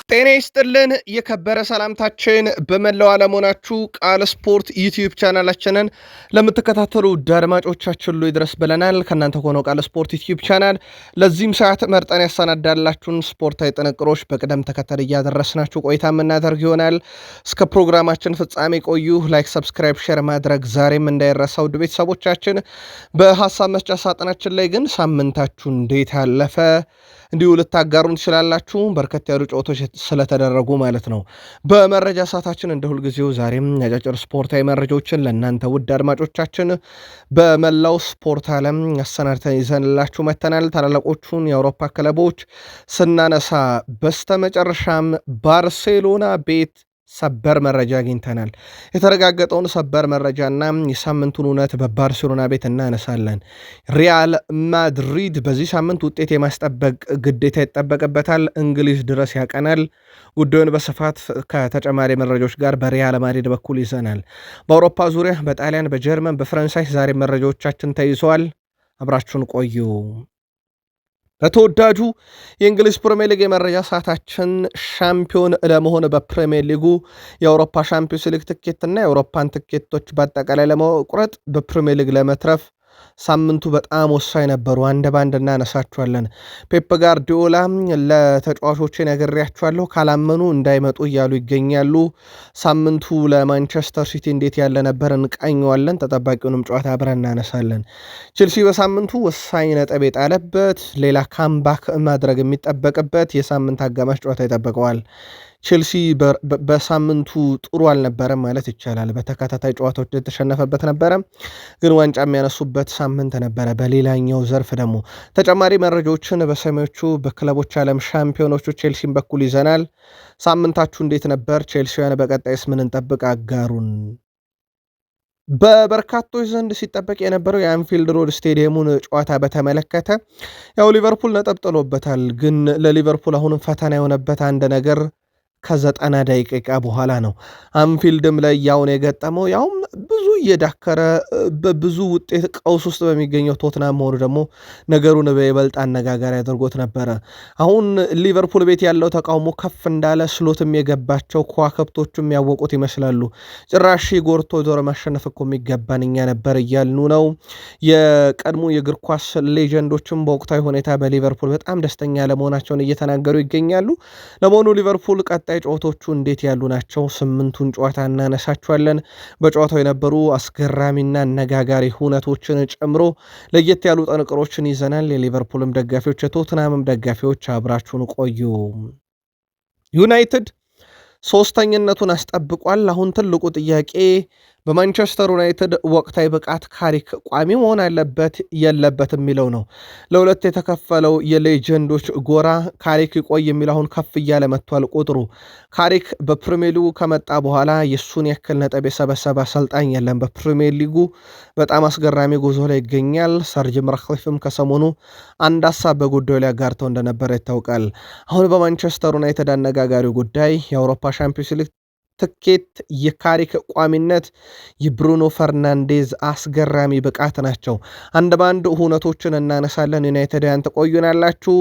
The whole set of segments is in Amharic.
ጤና ይስጥልን የከበረ ሰላምታችን በመላው ዓለም ሆናችሁ ቃል ስፖርት ዩቲዩብ ቻናላችንን ለምትከታተሉ አድማጮቻችን ሁሉ ይድረስ ብለናል። ከእናንተ ሆነው ቃል ስፖርት ዩቲዩብ ቻናል ለዚህም ሰዓት መርጠን ያሰናዳላችሁን ስፖርታዊ ጥንቅሮች በቅደም ተከተል እያደረስናችሁ ቆይታ የምናደርግ ይሆናል። እስከ ፕሮግራማችን ፍጻሜ ቆዩ። ላይክ፣ ሰብስክራይብ፣ ሼር ማድረግ ዛሬም እንዳይረሳ ውድ ቤተሰቦቻችን። በሀሳብ መስጫ ሳጥናችን ላይ ግን ሳምንታችሁ እንዴት አለፈ እንዲሁ ልታጋሩን ትችላላችሁ። በርከት ያሉ ጨዋታዎች ስለተደረጉ ማለት ነው። በመረጃ ሰዓታችን እንደ ሁልጊዜው ዛሬም አጫጭር ስፖርታዊ መረጃዎችን ለእናንተ ውድ አድማጮቻችን በመላው ስፖርት ዓለም አሰናድተን ይዘንላችሁ መተናል። ታላላቆቹን የአውሮፓ ክለቦች ስናነሳ በስተመጨረሻም ባርሴሎና ቤት ሰበር መረጃ አግኝተናል። የተረጋገጠውን ሰበር መረጃና የሳምንቱን እውነት በባርሴሎና ቤት እናነሳለን። ሪያል ማድሪድ በዚህ ሳምንት ውጤት የማስጠበቅ ግዴታ ይጠበቅበታል። እንግሊዝ ድረስ ያቀናል። ጉዳዩን በስፋት ከተጨማሪ መረጃዎች ጋር በሪያል ማድሪድ በኩል ይዘናል። በአውሮፓ ዙሪያ በጣሊያን፣ በጀርመን፣ በፈረንሳይ ዛሬ መረጃዎቻችን ተይዘዋል። አብራችሁን ቆዩ። በተወዳጁ የእንግሊዝ ፕሪሚየር ሊግ የመረጃ ሰዓታችን ሻምፒዮን ለመሆን በፕሪሚየር ሊጉ የአውሮፓ ሻምፒዮንስ ሊግ ትኬትና የአውሮፓን ትኬቶች በአጠቃላይ ለመቁረጥ በፕሪሚየር ሊግ ለመትረፍ ሳምንቱ በጣም ወሳኝ ነበሩ። አንድ ባንድ እናነሳቸዋለን። ፔፕ ጋርዲዮላ ለተጫዋቾች ነግሬያቸዋለሁ ካላመኑ እንዳይመጡ እያሉ ይገኛሉ። ሳምንቱ ለማንቸስተር ሲቲ እንዴት ያለ ነበር እንቃኘዋለን። ተጠባቂውንም ጨዋታ አብረን እናነሳለን። ቼልሲ በሳምንቱ ወሳኝ ነጥብ የጣለበት ሌላ ካምባክ ማድረግ የሚጠበቅበት የሳምንት አጋማሽ ጨዋታ ይጠበቀዋል። ቼልሲ በሳምንቱ ጥሩ አልነበረም ማለት ይቻላል። በተከታታይ ጨዋታዎች የተሸነፈበት ነበረ፣ ግን ዋንጫ የሚያነሱበት ሳምንት ነበረ። በሌላኛው ዘርፍ ደግሞ ተጨማሪ መረጃዎችን በሰሜዎቹ በክለቦች ዓለም ሻምፒዮኖቹ ቼልሲን በኩል ይዘናል። ሳምንታችሁ እንዴት ነበር? ቼልሲያን በቀጣይስ ምን እንጠብቅ? አጋሩን። በበርካቶች ዘንድ ሲጠበቅ የነበረው የአንፊልድ ሮድ ስቴዲየሙን ጨዋታ በተመለከተ ያው ሊቨርፑል ነጥብ ጥሎበታል። ግን ለሊቨርፑል አሁንም ፈተና የሆነበት አንድ ነገር ከ90 ደቂቃ በኋላ ነው። አንፊልድም ላይ ያውን የገጠመው ያውም ብዙ እየዳከረ በብዙ ውጤት ቀውስ ውስጥ በሚገኘው ቶትናም መሆኑ ደግሞ ነገሩን በይበልጥ አነጋጋሪ አድርጎት ነበረ። አሁን ሊቨርፑል ቤት ያለው ተቃውሞ ከፍ እንዳለ ስሎትም የገባቸው ከዋክብቶቹም ያወቁት ይመስላሉ። ጭራሽ ጎርቶ ዞር ማሸነፍ እኮ የሚገባን እኛ ነበር እያልኑ ነው። የቀድሞ የእግር ኳስ ሌጀንዶችም በወቅታዊ ሁኔታ በሊቨርፑል በጣም ደስተኛ ለመሆናቸውን እየተናገሩ ይገኛሉ። ለመሆኑ ሊቨርፑል ቀጣይ ጨዋታዎቹ እንዴት ያሉ ናቸው? 8ቱን ጨዋታ እናነሳቸዋለን። በጨዋታው የነበሩ አስገራሚና አነጋጋሪ ሁነቶችን ጨምሮ ለየት ያሉ ጥንቅሮችን ይዘናል። የሊቨርፑልም ደጋፊዎች የቶትናምም ደጋፊዎች አብራችሁን ቆዩ። ዩናይትድ ሶስተኝነቱን አስጠብቋል። አሁን ትልቁ ጥያቄ በማንቸስተር ዩናይትድ ወቅታዊ ብቃት ካሪክ ቋሚ መሆን አለበት የለበት የሚለው ነው። ለሁለት የተከፈለው የሌጀንዶች ጎራ ካሪክ ይቆይ የሚል አሁን ከፍ እያለ መጥቷል ቁጥሩ። ካሪክ በፕሪሚየር ሊጉ ከመጣ በኋላ የሱን ያክል ነጥብ የሰበሰበ አሰልጣኝ የለም። በፕሪሚየር ሊጉ በጣም አስገራሚ ጉዞ ላይ ይገኛል። ሰር ጂም ራትክሊፍም ከሰሞኑ አንድ ሀሳብ በጉዳዩ ላይ አጋርተው እንደነበረ ይታወቃል። አሁን በማንቸስተር ዩናይትድ አነጋጋሪው ጉዳይ የአውሮፓ ሻምፒዮንስ ሊግ ትኬት የካሪክ ቋሚነት የብሩኖ ፈርናንዴዝ አስገራሚ ብቃት ናቸው። አንድ ባንድ ሁነቶችን እናነሳለን። ዩናይትድያን ተቆዩናላችሁ።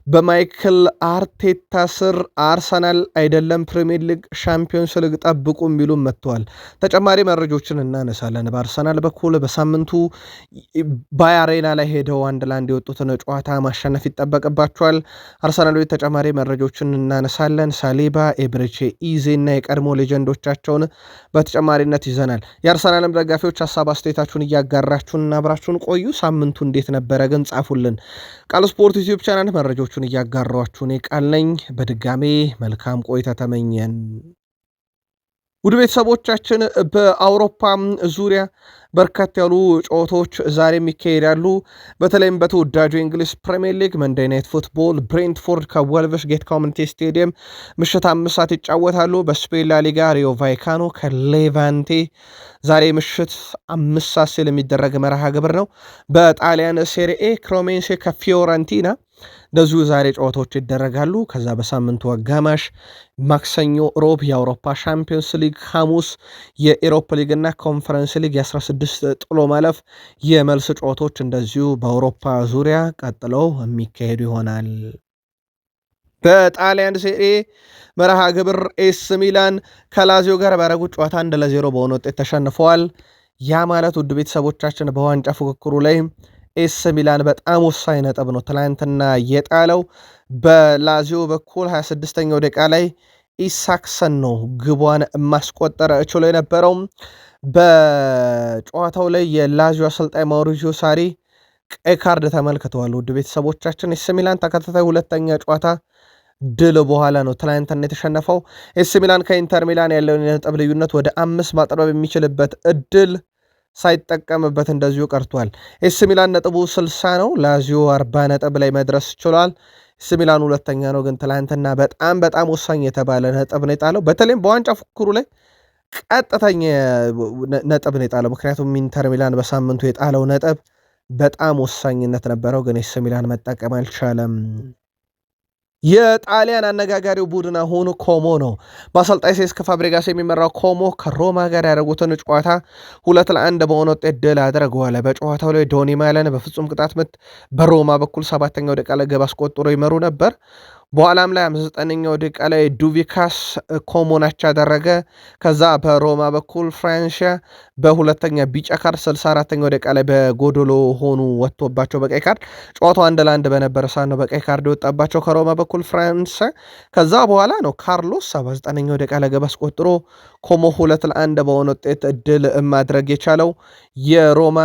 በማይክል አርቴታ ስር አርሰናል አይደለም ፕሪሚየር ሊግ ሻምፒዮንስ ሊግ ጠብቁ የሚሉም መጥተዋል። ተጨማሪ መረጃዎችን እናነሳለን። በአርሰናል በኩል በሳምንቱ በአሬና ላይ ሄደው 1-1 የወጡትን ጨዋታ ማሸነፍ ይጠበቅባቸዋል። አርሰናል ቤት ተጨማሪ መረጃዎችን እናነሳለን። ሳሊባ፣ ኤብሬቼ ኢዜ እና የቀድሞ ሌጀንዶቻቸውን በተጨማሪነት ይዘናል። የአርሰናልም ደጋፊዎች ሀሳብ አስተያየታችሁን እያጋራችሁን አብራችሁን ቆዩ። ሳምንቱ እንዴት ነበረ ግን ጻፉልን። ቃል ስፖርት ዩቲዩብ ቻናል መረጃዎችን እያጋራችሁ እኔ ቃል ነኝ። በድጋሜ መልካም ቆይታ ተመኘን። ውድ ቤተሰቦቻችን በአውሮፓ ዙሪያ በርከት ያሉ ጨዋታዎች ዛሬም ይካሄዳሉ። በተለይም በተወዳጁ የእንግሊዝ ፕሪሚየር ሊግ መንዴይ ናይት ፉትቦል ብሬንትፎርድ ከወልቭስ ጌት ኮሚኒቲ ስቴዲየም ምሽት 5 ሰዓት ይጫወታሉ። በስፔን ላሊጋ ሪዮ ቫይካኖ ከሌቫንቴ ዛሬ ምሽት 5 ሰዓት ሲል የሚደረግ መርሃ ግብር ነው። በጣሊያን ሴሪኤ ክሮሜንሴ ከፊዮረንቲና እንደዚሁ ዛሬ ጨዋታዎች ይደረጋሉ። ከዛ በሳምንቱ አጋማሽ ማክሰኞ፣ ሮብ የአውሮፓ ሻምፒዮንስ ሊግ፣ ሐሙስ የኢሮፓ ሊግ እና ኮንፈረንስ ሊግ የ16 ጥሎ ማለፍ የመልስ ጨዋታዎች እንደዚሁ በአውሮፓ ዙሪያ ቀጥለው የሚካሄዱ ይሆናል። በጣሊያን ሴሪ መርሃ ግብር ኤስ ሚላን ከላዚዮ ጋር ባደረጉት ጨዋታ 1-0 በሆነ ውጤት ተሸንፈዋል። ያ ማለት ውድ ቤተሰቦቻችን በዋንጫ ፉክክሩ ላይ ኤስ ሚላን በጣም ወሳኝ ነጥብ ነው ትላንትና የጣለው። በላዚዮ በኩል 26ኛው ደቂቃ ላይ ኢሳክሰን ነው ግቧን ማስቆጠር ችሎ የነበረው። በጨዋታው ላይ የላዚዮ አሰልጣኝ ማውሪዚዮ ሳሪ ቀይ ካርድ ተመልክተዋል። ውድ ቤተሰቦቻችን ኤስ ሚላን ተከታታይ ሁለተኛ ጨዋታ ድል በኋላ ነው ትላንትና የተሸነፈው። ኤስ ሚላን ከኢንተር ሚላን ያለውን የነጥብ ልዩነት ወደ 5 ማጥበብ የሚችልበት እድል ሳይጠቀምበት እንደዚሁ ቀርቷል። ኤስ ሚላን ነጥቡ 60 ነው። ላዚዮ 40 ነጥብ ላይ መድረስ ችሏል። ኤስ ሚላን ሁለተኛ ነው፣ ግን ትላንትና በጣም ወሳኝ የተባለ ነጥብ ነው የጣለው። በተለይም በዋንጫ ፉክክሩ ላይ ቀጥተኛ ነጥብ ነው የጣለው። ምክንያቱም ኢንተር ሚላን በሳምንቱ የጣለው ነጥብ በጣም ወሳኝነት ነበረው፣ ግን ኤስ ሚላን መጠቀም አልቻለም። የጣሊያን አነጋጋሪው ቡድን አሁን ኮሞ ነው። በአሰልጣኝ ሴስክ ፋብሪጋስ የሚመራው ኮሞ ከሮማ ጋር ያደረጉትን ጨዋታ 2-1 በሆነ ውጤት ድል አድርገዋል። በጨዋታው ላይ ዶኒ ማለን በፍጹም ቅጣት ምት በሮማ በኩል 7ኛው ደቂቃ ላይ ግብ አስቆጥሮ ይመሩ ነበር። በኋላም ላይ 59ኛው ደቂቃ ላይ ዱቪካስ ኮሞናች ያደረገ። ከዛ በሮማ በኩል ፍራንሺያ በሁለተኛ ቢጫ ካርድ 64ኛው ደቂቃ ላይ በጎዶሎ ሆኑ ወጥቶባቸው በቀይ ካርድ ጨዋታው 1-1 በነበረ ሰዓት ነው በቀይ ካርድ የወጣባቸው ከሮማ በኩል ፍራንስ። ከዛ በኋላ ነው ካርሎስ 79ኛው ደቂቃ ላይ ግብ አስቆጥሮ ኮሞ 2-1 በሆነ ውጤት ድል ማድረግ የቻለው። የሮማ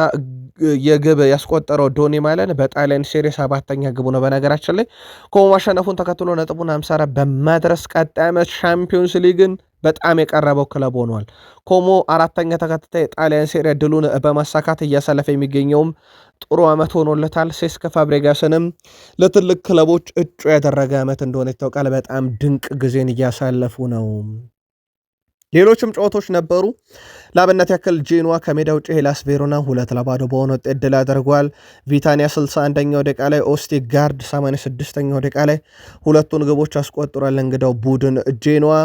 የግብ ያስቆጠረው ዶኒ ማለን በጣሊያን ሴሪ 7ኛ ግቡ ነው። በነገራችን ላይ ኮሞ ማሸነፉን ተከትሎ ነጥቡን 54 በማድረስ ቀጣይ ዓመት ሻምፒዮንስ ሊግን በጣም የቀረበው ክለብ ሆኗል። ኮሞ 4ኛ ተከታታይ ጣሊያን ሴሪ ድሉን በማሳካት እያሳለፈ የሚገኘውም ጥሩ ዓመት ሆኖለታል። ሴስክ ፋብሪጋስንም ለትልቅ ክለቦች እጩ ያደረገ ዓመት እንደሆነ ይታወቃል። በጣም ድንቅ ጊዜን እያሳለፉ ነው። ሌሎችም ጨዋታዎች ነበሩ። ለአብነት ያክል ጄኖዋ ከሜዳ ውጭ ሄላስ ቬሮና 2-0 በሆነ ውጤት ድል አድርጓል። ቪታኒያ 61ኛው ደቂቃ ላይ ኦስቲጋርድ 86ኛው ደቂቃ ላይ ሁለቱን ግቦች አስቆጥሯል። እንግዳው ቡድን ጄኖዋ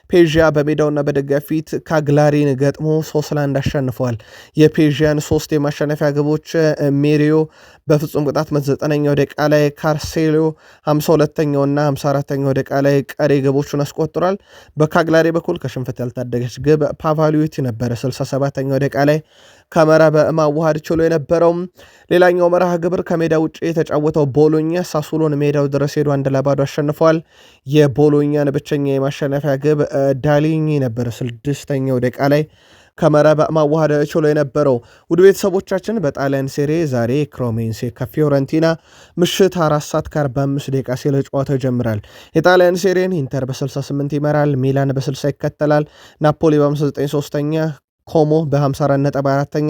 ፔዥያ በሜዳውና በደጋፊ ፊት ካግላሪን ገጥሞ 3-1 አሸንፈዋል። የፔዥያን 3 የማሸነፊያ ግቦች ሜሪዮ በፍጹም ቅጣት ምት 9ኛው ደቂቃ ላይ፣ ካርሴሎ 52ኛውና 54ኛው ደቂቃ ላይ ቀሪ ግቦቹን አስቆጥሯል። በካግላሪ በኩል ከሽንፈት ያልታደገች ግብ ፓቫሊዮቲ ነበረ 67ኛው ደቂቃ ላይ ከመረብ ማዋሃድ ችሎ የነበረው። ሌላኛው መርሃ ግብር ከሜዳ ውጭ የተጫወተው ቦሎኛ ሳሱሎን ሜዳው ድረስ ሄዶ 1-0 አሸንፏል። የቦሎኛን ብቸኛ የማሸነፊያ ግብ ዳሊኝ ነበረ 6ኛው ደቂቃ ላይ ከመረብ ማዋሃድ ችሎ የነበረው። ውድ ቤተሰቦቻችን በጣሊያን ሴሪ ዛሬ ክሮሜንሴ ከፊዮረንቲና ምሽት 4:45 ሲል ጨዋታው ይጀምራል። የጣሊያን ሴሪን ኢንተር በ68 ይመራል፣ ሚላን በ60 ይከተላል፣ ናፖሊ በ59 ሶስተኛ፣ ኮሞ በ54 ነጥብ 4ኛ፣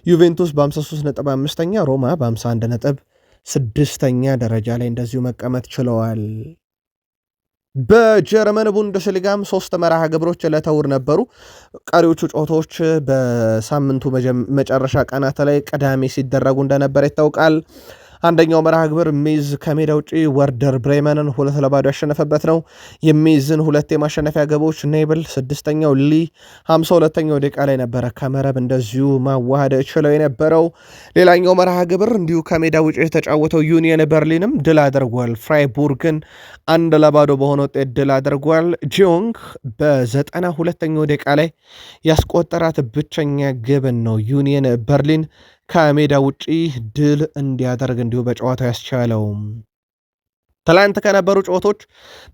ዩቬንቱስ በ53 ነጥብ 5ኛ፣ ሮማ በ51 ነጥብ 6ኛ ደረጃ ላይ እንደዚሁ መቀመጥ ችለዋል። በጀርመን ቡንደስሊጋም 3 መርሃ ግብሮች ለተውር ነበሩ። ቀሪዎቹ ጨዋታዎች በሳምንቱ መጨረሻ ቀናት ላይ ቅዳሜ ሲደረጉ እንደነበረ ይታወቃል። አንደኛው መርሃ ግብር ሜዝ ከሜዳ ውጪ ወርደር ብሬመንን 2-0 ያሸነፈበት ነው። የሜዝን 2 የማሸነፊያ ግቦች ኔብል 6ኛው ሊ 52ኛው ደቂቃ ላይ ነበረ ከመረብ እንደዚሁ ማዋሃድ ችለው የነበረው። ሌላኛው መርሃ ግብር እንዲሁ ከሜዳ ውጪ የተጫወተው ዩኒየን በርሊንም ድል አድርጓል። ፍራይቡርግን 1-0 በሆነ ውጤት ድል አድርጓል። ጂዮንግ በ92ኛው ደቂቃ ላይ ያስቆጠራት ብቸኛ ግብን ነው ዩኒየን በርሊን ከሜዳ ውጪ ድል እንዲያደርግ እንዲሁ በጨዋታው ያስቻለው። ትላንት ከነበሩ ጨዋታዎች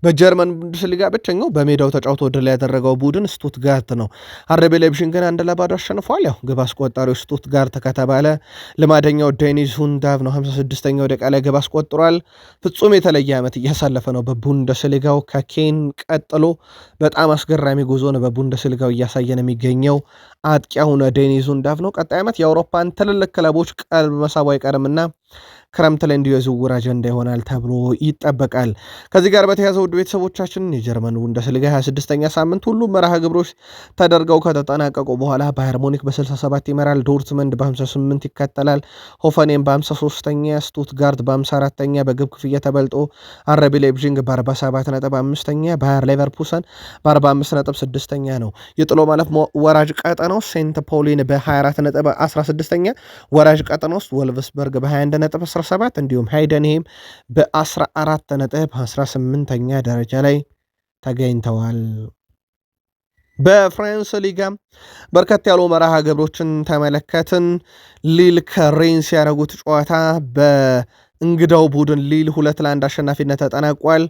በጀርመን ቡንደስሊጋ ብቸኛው በሜዳው ተጫውቶ ድል ያደረገው ቡድን ስቱትጋርት ነው። አርቢ ላይፕዚግን 1-0 አሸንፏል። ያው ግብ አስቆጣሪው ስቱትጋርት ከተባለ ልማደኛው ዴኒስ ሁንዳቭ ነው። 56ኛው ደቂቃ ላይ ግብ አስቆጥሯል። ፍጹም የተለየ ዓመት እያሳለፈ ነው በቡንደስሊጋው ከኬን ቀጥሎ በጣም አስገራሚ ጉዞ ነው በቡንደስሊጋው እያሳየን የሚገኘው አጥቂ አሁን ዴኒስ ሁንዳቭ ነው። ቀጣይ ዓመት የአውሮፓን ትልልቅ ክለቦች ቀልብ መሳቡ አይቀርምና ክረምት ላይ እንዲሁ የዝውውር አጀንዳ ይሆናል ተብሎ ይጠበቃል። ከዚህ ጋር በተያያዘ ውድ ቤተሰቦቻችን የጀርመን ቡንደስሊጋ 26ኛ ሳምንት ሁሉም መርሃ ግብሮች ተደርገው ከተጠናቀቁ በኋላ ባየር ሙኒክ በ67 ይመራል፣ ዶርትመንድ በ58 ይከተላል፣ ሆፈኔም በ53ኛ፣ ስቱትጋርት በ54ኛ በግብ ክፍያ ተበልጦ አርቢ ላይፕዚግ በ47 ነጥብ 5ኛ፣ ባየር ሌቨርኩሰን በ45 ነጥብ 6ኛ ነው። የጥሎ ማለፍ ወራጅ ቀጠናው ሴንት ፖሊን በ24 ነጥብ 16ኛ፣ ወራጅ ቀጠና ውስጥ ወልቭስበርግ በ21 ነጥብ በ17 እንዲሁም ሃይደንሄም በ14 ነጥብ 18ኛ ደረጃ ላይ ተገኝተዋል። በፍራንስ ሊጋ በርከት ያሉ መርሃ ግብሮችን ተመለከትን። ሊል ከሬንስ ያደረጉት ጨዋታ በእንግዳው ቡድን ሊል 2-1 አሸናፊነት ተጠናቋል።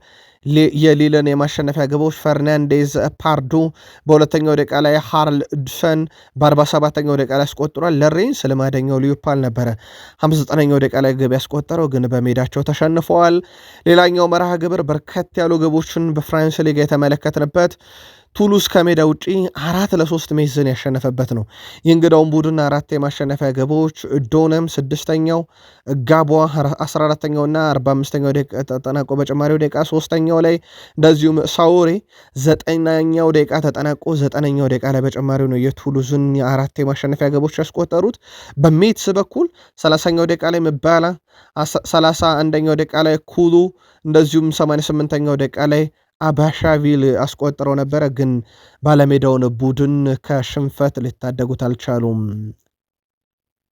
የሊልን የማሸነፊያ ግቦች ፈርናንዴዝ ፓርዱ በሁለተኛው ደቂቃ ላይ ሃርልድሰን በ47ኛው ደቂቃ ላይ ያስቆጥሯል። ለሬንስ ልማደኛው ሊዮፓል ነበረ 59ኛው ደቂቃ ላይ ግብ ያስቆጠረው፣ ግን በሜዳቸው ተሸንፈዋል። ሌላኛው መርሃ ግብር በርከት ያሉ ግቦችን በፍራንስ ሊጋ የተመለከትንበት ቱሉስ ከሜዳ ውጪ 4-3 ሜዝን ያሸነፈበት ነው። የእንግዳውን ቡድን 4 የማሸነፊያ ግቦች ዶነም 6ኛው፣ ጋቧ 14ኛውና 45ኛው ደቂቃ ተጠናቆ በጭማሪው ደቂቃ 3ኛው ላይ እንደዚሁም ሳውሬ 9ኛው ደቂቃ ተጠናቆ 9ኛው ደቂቃ ላይ በጭማሪው ነው የቱሉዝን የ4 የማሸነፊያ ግቦች ያስቆጠሩት። በሜትስ በኩል 30ኛው ደቂቃ ላይ ምባላ 31ኛው ደቂቃ ላይ ኩሉ እንደዚሁም 88ኛው ደቂቃ ላይ አባሻቪል አስቆጥረው ነበረ፣ ግን ባለሜዳውን ቡድን ከሽንፈት ሊታደጉት አልቻሉም።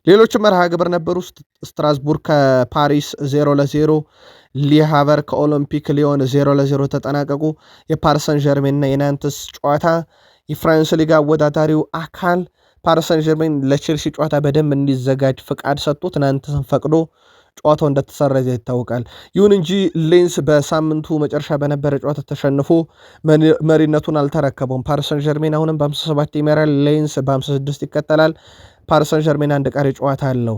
ሌሎች መርሃ ግብር ነበሩ። ስትራስቡርግ ከፓሪስ 0-0፣ ሊሃቨር ከኦሎምፒክ ሊዮን 0-0 ተጠናቀቁ። የፓሪሰን ጀርሜን እና የናንትስ ጨዋታ የፍራንስ ሊጋ አወዳዳሪው አካል ፓሪሰን ጀርሜን ለቼልሲ ጨዋታ በደንብ እንዲዘጋጅ ፍቃድ ሰጥቶት ናንትስን ፈቅዶ ጨዋታው እንደተሰረዘ ይታወቃል። ይሁን እንጂ ሌንስ በሳምንቱ መጨረሻ በነበረ ጨዋታ ተሸንፎ መሪነቱን አልተረከበውም። ፓሪሰን ጀርሜን አሁንም በ57 ይመራል፣ ሌንስ በ56 ይከተላል። ፓሪሰን ጀርሜን አንድ ቀሪ ጨዋታ አለው።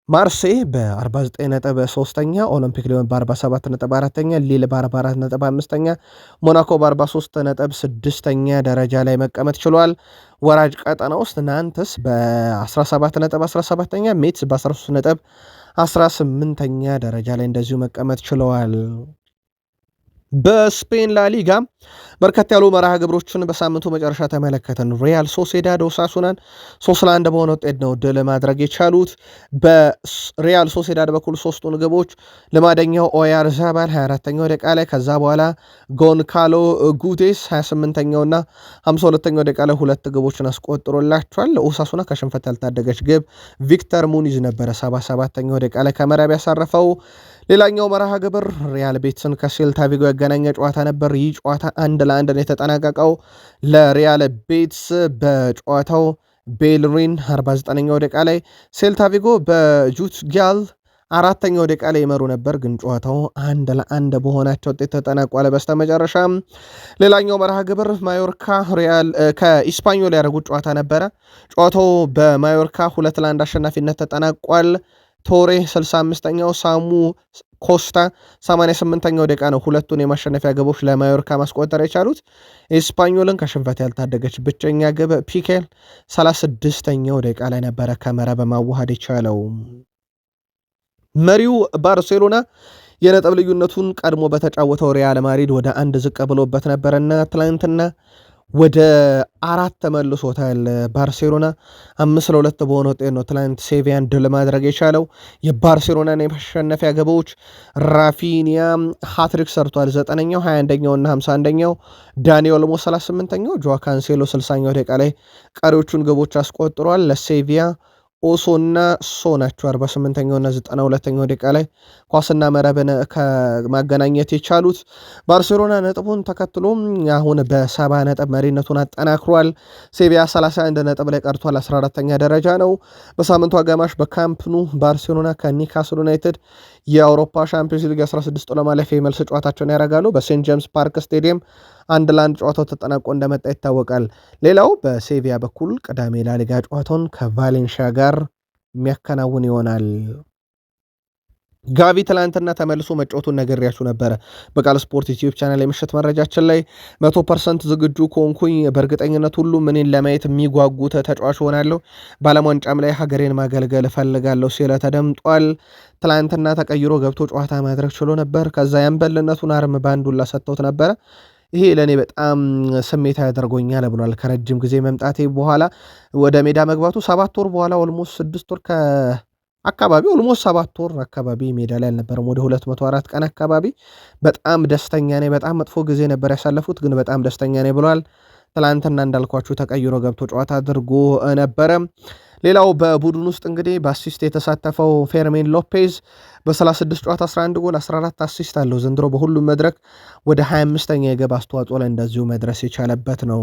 ማርሴይ በ49 ነጥብ 3ኛ፣ ኦሎምፒክ ሊዮን በ47 ነጥብ 4ኛ፣ ሊል በ44 ነጥብ 5ኛ፣ ሞናኮ በ43 ነጥብ 6ኛ ደረጃ ላይ መቀመጥ ችሏል። ወራጅ ቀጠና ውስጥ ናንተስ በ17 ነጥብ 17ኛ፣ ሜትስ በ13 ነጥብ 18ኛ ደረጃ ላይ እንደዚሁ መቀመጥ ችለዋል። በስፔን ላሊጋ በርከት ያሉ መርሃ ግብሮችን በሳምንቱ መጨረሻ ተመለከተን። ሪያል ሶሴዳድ ኦሳሱናን 3-1 በሆነ ውጤት ነው ድል ማድረግ የቻሉት። በሪያል ሶሴዳድ በኩል ሶስቱን ግቦች ልማደኛው ኦያር ዛባል 24ኛው ደቂቃ ላይ፣ ከዛ በኋላ ጎንካሎ ጉቴስ 28ኛውና 52ኛው ደቂቃ ላይ ሁለት ግቦችን አስቆጥሮላቸዋል። ኦሳሱና ከሽንፈት ያልታደገች ግብ ቪክተር ሙኒዝ ነበረ 77ኛው ደቂቃ ላይ ከመረብ ያሳረፈው። ሌላኛው መርሃ ግብር ሪያል ቤትስን ከሴልታ ቪጎ ያገናኘ ጨዋታ ነበር። ይህ ጨዋታ 1-1 ነው የተጠናቀቀው። ለሪያል ቤትስ በጨዋታው ቤልሪን 49ኛው ደቂቃ ላይ፣ ሴልታ ቪጎ በጁት ጊያል 4ኛው ደቂቃ ላይ ይመሩ ነበር፣ ግን ጨዋታው 1-1 በሆናቸው ውጤት ተጠናቋል። በስተመጨረሻም ሌላኛው መርሃ ግብር ማዮርካ ሪያል ከኢስፓኞል ያደረጉት ጨዋታ ነበረ። ጨዋታው በማዮርካ 2-1 አሸናፊነት ተጠናቋል። ቶሬ 65ኛው፣ ሳሙ ኮስታ 88ኛው ደቂቃ ነው ሁለቱን የማሸነፊያ ግቦች ለማዮርካ ማስቆጠር የቻሉት። ኤስፓኞልን ከሽንፈት ያልታደገች ብቸኛ ግብ ፒኬል 36ኛው ደቂቃ ላይ ነበረ ከመረብ በማዋሃድ የቻለው። መሪው ባርሴሎና የነጥብ ልዩነቱን ቀድሞ በተጫወተው ሪያል ማድሪድ ወደ 1 ዝቅ ብሎበት ነበረና ትላንትና ወደ 4 ተመልሶታል። ባርሴሎና 5-2 በሆነ ውጤት ነው ትላንት ሴቪያን ድል ማድረግ የቻለው። የባርሴሎናን የማሸነፊያ ግቦች ራፊኒያ ሃትሪክ ሰርቷል። 9ኛው 21ኛውና 51ኛው፣ ዳኒ ኦልሞ 38ኛው፣ ጆዋ ካንሴሎ 60ኛው ደቂቃ ላይ ቀሪዎቹን ግቦች አስቆጥሯል። ለሴቪያ ኦሶና ሶ ናቸው 48ኛውና 92ኛው ደቂቃ ላይ ኳስና መረብን ከማገናኘት የቻሉት። ባርሴሎና ነጥቡን ተከትሎ አሁን በ70 ነጥብ መሪነቱን አጠናክሯል። ሴቪያ 31 ነጥብ ላይ ቀርቷል፣ 14ኛ ደረጃ ነው። በሳምንቱ አጋማሽ በካምፕኑ ባርሴሎና ከኒካስል ዩናይትድ የአውሮፓ ሻምፒዮንስ ሊግ 16 ለማለፍ የመልስ ጨዋታቸውን ያደርጋሉ። በሴንት ጄምስ ፓርክ ስቴዲየም 1-1 ጨዋታው ተጠናቆ እንደመጣ ይታወቃል። ሌላው በሴቪያ በኩል ቅዳሜ ላሊጋ ጨዋታውን ከቫሌንሺያ ጋር የሚያከናውን ይሆናል። ጋቪ ትላንትና ተመልሶ መጫወቱን ነግሬያችሁ ነበረ። በቃል ስፖርት ዩቲዩብ ቻናል የምሽት መረጃችን ላይ 100% ዝግጁ ከሆንኩኝ በእርግጠኝነት ሁሉ ምንን ለማየት የሚጓጉት ተጫዋች ሆናለሁ፣ በዓለም ዋንጫም ላይ ሀገሬን ማገልገል እፈልጋለሁ ሲለ ተደምጧል። ትላንትና ተቀይሮ ገብቶ ጨዋታ ማድረግ ችሎ ነበር። ከዛ ያንበልነቱን አርም ባንዱላ ሰጥተውት ነበረ። ይሄ ለእኔ በጣም ስሜት ያደርጎኛል ብሏል። ከረጅም ጊዜ መምጣቴ በኋላ ወደ ሜዳ መግባቱ 7 ወር በኋላ ኦልሞስት 6 ወር አካባቢ ኦልሞስት 7 ወር አካባቢ ሜዳ ላይ አልነበረም። ወደ 204 ቀን አካባቢ በጣም ደስተኛ ነኝ። በጣም መጥፎ ጊዜ ነበር ያሳለፉት፣ ግን በጣም ደስተኛ ነኝ ብሏል። ትላንትና እንዳልኳችሁ ተቀይሮ ገብቶ ጨዋታ አድርጎ ነበረ። ሌላው በቡድን ውስጥ እንግዲህ በአሲስት የተሳተፈው ፌርሚን ሎፔዝ በ36 ጨዋታ 11 ጎል 14 አሲስት አለው። ዘንድሮ በሁሉም መድረክ ወደ 25ኛ የግብ አስተዋጽኦ ላይ እንደዚሁ መድረስ የቻለበት ነው።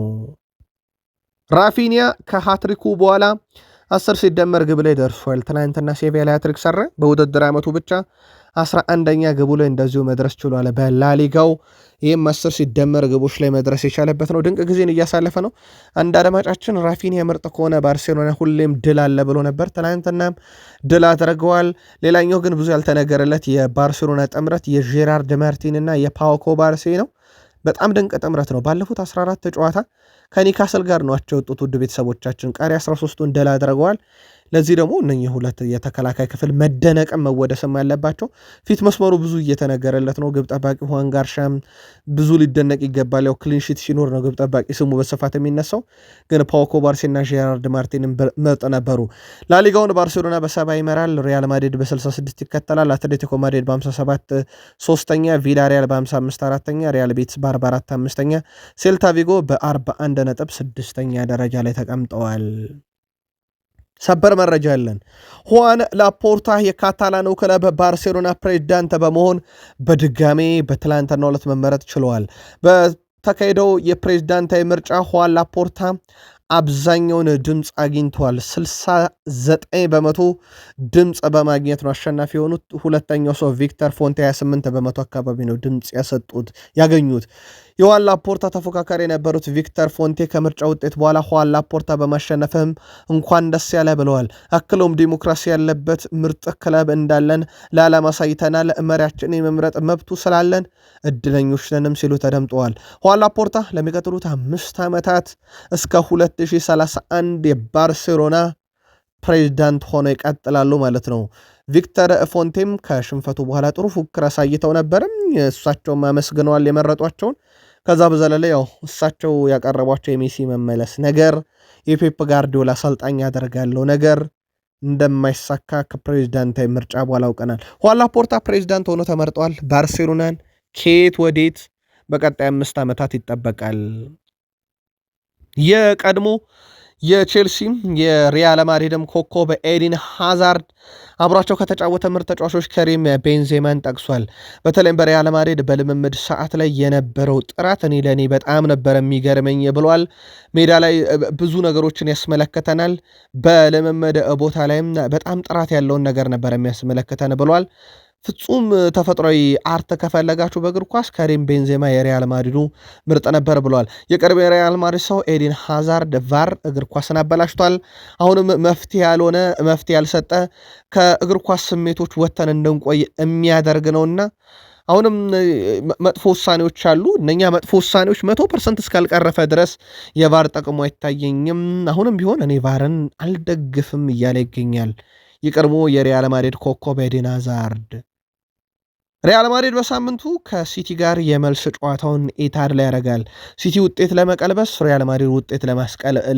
ራፊኒያ ከሃትሪኩ በኋላ 10 ሲደመር ግብ ላይ ደርሷል። ትናንትና ሴቪያ ላይ ሃትሪክ ሰራ። በውድድር ዓመቱ ብቻ 11ኛ ግቡ ላይ እንደዚሁ መድረስ ችሏል በላሊጋው። ይህም 10 ሲደመር ግቦች ላይ መድረስ የቻለበት ነው። ድንቅ ጊዜን እያሳለፈ ነው። አንድ አድማጫችን ራፊኒያ ምርጥ ከሆነ ባርሴሎና ሁሌም ድል አለ ብሎ ነበር። ትናንትናም ድል አድርገዋል። ሌላኛው ግን ብዙ ያልተነገረለት የባርሴሎና ጥምረት የጄራርድ ማርቲን እና የፓው ኩባርሲ ነው። በጣም ድንቅ ጥምረት ነው። ባለፉት 14 ጨዋታ ከኒካስል ጋር ነው አቻ የወጡት። ውድ ቤተሰቦቻችን ቀሪ 13ቱን ድል አድርገዋል። ለዚህ ደግሞ እነኚህ ሁለት የተከላካይ ክፍል መደነቅም መወደስም ያለባቸው። ፊት መስመሩ ብዙ እየተነገረለት ነው። ግብ ጠባቂ ሁዋን ጋርሻም ብዙ ሊደነቅ ይገባል። ያው ክሊንሺት ሲኖር ነው ግብ ጠባቂ ስሙ በስፋት የሚነሳው። ግን ፓው ኩባርሲና ጄራርድ ማርቲንም ምርጥ ነበሩ። ላሊጋውን ባርሴሎና በ70 ይመራል። ሪያል ማድሪድ በ66 ይከተላል። አትሌቲኮ ማድሪድ በ57 ሶስተኛ፣ ቪላሪያል በ55 አራተኛ፣ ሪያል ቤቲስ በ44 አምስተኛ፣ ሴልታ ቪጎ በ41 ነጥብ ስድስተኛ ደረጃ ላይ ተቀምጠዋል። ሰበር መረጃ ያለን ሁዋን ላፖርታ የካታላኑ ክለብ ባርሴሎና ፕሬዚዳንት በመሆን በድጋሜ በትላንትናው ዕለት መመረጥ ችለዋል። በተካሄደው የፕሬዚዳንታዊ ምርጫ ሁዋን ላፖርታ አብዛኛውን ድምፅ አግኝተዋል። 69 በመቶ ድምፅ በማግኘት ነው አሸናፊ የሆኑት። ሁለተኛው ሰው ቪክተር ፎንቴ 28 በመቶ አካባቢ ነው ድምፅ ያገኙት። የሁዋን ላፖርታ ተፎካካሪ የነበሩት ቪክተር ፎንቴ ከምርጫ ውጤት በኋላ ሁዋን ላፖርታ በማሸነፍም እንኳን ደስ ያለ ብለዋል። አክለውም ዲሞክራሲ ያለበት ምርጥ ክለብ እንዳለን ለዓለም አሳይተናል፣ መሪያችን የመምረጥ መብቱ ስላለን እድለኞች ነንም ሲሉ ተደምጠዋል። ሁዋን ላፖርታ ለሚቀጥሉት 5 ዓመታት እስከ 2031 የባርሴሎና ፕሬዚዳንት ሆነው ይቀጥላሉ ማለት ነው። ቪክተር ፎንቴም ከሽንፈቱ በኋላ ጥሩ ፉክክር አሳይተው ነበርም። እሳቸውም አመስግነዋል የመረጧቸውን። ከዛ በዘለለ ያው እሳቸው ያቀረቧቸው የሜሲ መመለስ ነገር፣ የፔፕ ጋርዲዮላ አሰልጣኝ ያደርጋለው ነገር እንደማይሳካ ከፕሬዚዳንታዊ ምርጫ በኋላ አውቀናል። ሁዋን ላፖርታ ፕሬዚዳንት ሆኖ ተመርጠዋል። ባርሴሎናን ከየት ወዴት በቀጣይ 5 ዓመታት ይጠበቃል። የቀድሞ የቼልሲም የሪያል ማድሪድም ኮከብ ኤዲን ሃዛርድ አብሯቸው ከተጫወተ ምርጥ ተጫዋቾች ከሪም ቤንዜማን ጠቅሷል። በተለይም በሪያል ማድሪድ በልምምድ ሰዓት ላይ የነበረው ጥራት ለእኔ በጣም ነበር የሚገርመኝ ብሏል። ሜዳ ላይ ብዙ ነገሮችን ያስመለከተናል። በልምምድ ቦታ ላይም በጣም ጥራት ያለውን ነገር ነበር የሚያስመለከተን ብሏል። ፍጹም ተፈጥሯዊ አርት ከፈለጋችሁ በእግር ኳስ ከሪም ቤንዜማ የሪያል ማድሪዱ ምርጥ ነበር ብለዋል። የቅርብ የሪያል ማድሪድ ሰው ኤዲን ሃዛርድ ቫር እግር ኳስን አበላሽቷል፣ አሁንም መፍትሄ ያልሰጠ ከእግር ኳስ ስሜቶች ወጥተን እንድንቆይ የሚያደርግ ነውና አሁንም መጥፎ ውሳኔዎች አሉ። እነኛ መጥፎ ውሳኔዎች 100% እስካልቀረፈ ድረስ የቫር ጠቅሞ አይታየኝም። አሁንም ቢሆን እኔ ቫርን አልደግፍም እያለ ይገኛል የቀድሞ የሪያል ማድሪድ ኮከብ ኤዲን ሃዛርድ። ሪያል ማድሪድ በሳምንቱ ከሲቲ ጋር የመልስ ጨዋታውን ኢታድ ላይ ያደርጋል። ሲቲ ውጤት ለመቀልበስ፣ ሪያል ማድሪድ ውጤት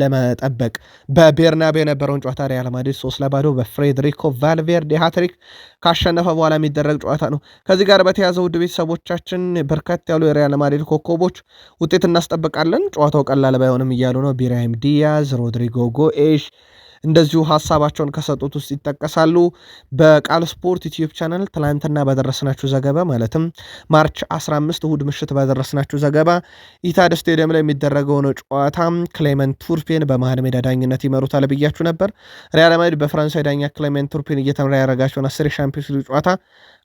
ለመጠበቅ በቤርናቤ የነበረውን ጨዋታ ሪያል ማድሪድ 3-0 በፍሬድሪኮ ቫልቬርዴ ሃትሪክ ካሸነፈ በኋላ የሚደረግ ጨዋታ ነው። ከዚህ ጋር በተያዘ ውድ ቤተሰቦቻችን በርከት ያሉ የሪያል ማድሪድ ኮከቦች ውጤት እናስጠብቃለን፣ ጨዋታው ቀላል ባይሆንም እያሉ ነው። ብራሂም ዲያዝ፣ ሮድሪጎ ጎኤሽ እንደዚሁ ሀሳባቸውን ከሰጡት ውስጥ ይጠቀሳሉ። በቃል ስፖርት ዩቲዩብ ቻናል ትላንትና ባደረስናችሁ ዘገባ ማለትም ማርች 15 እሁድ ምሽት ባደረስናችሁ ዘገባ ኢታድ ስቴዲየም ላይ የሚደረገውን ጨዋታ ክሌመንት ቱርፔን በመሃል ሜዳ ዳኝነት ይመሩታል ብያችሁ ነበር። ሪያል ማድሪድ በፈረንሳይ ዳኛ ክሌመንት ቱርፔን እየተመራ ያደረጋቸውን 10 የሻምፒዮንስ ሊግ ጨዋታ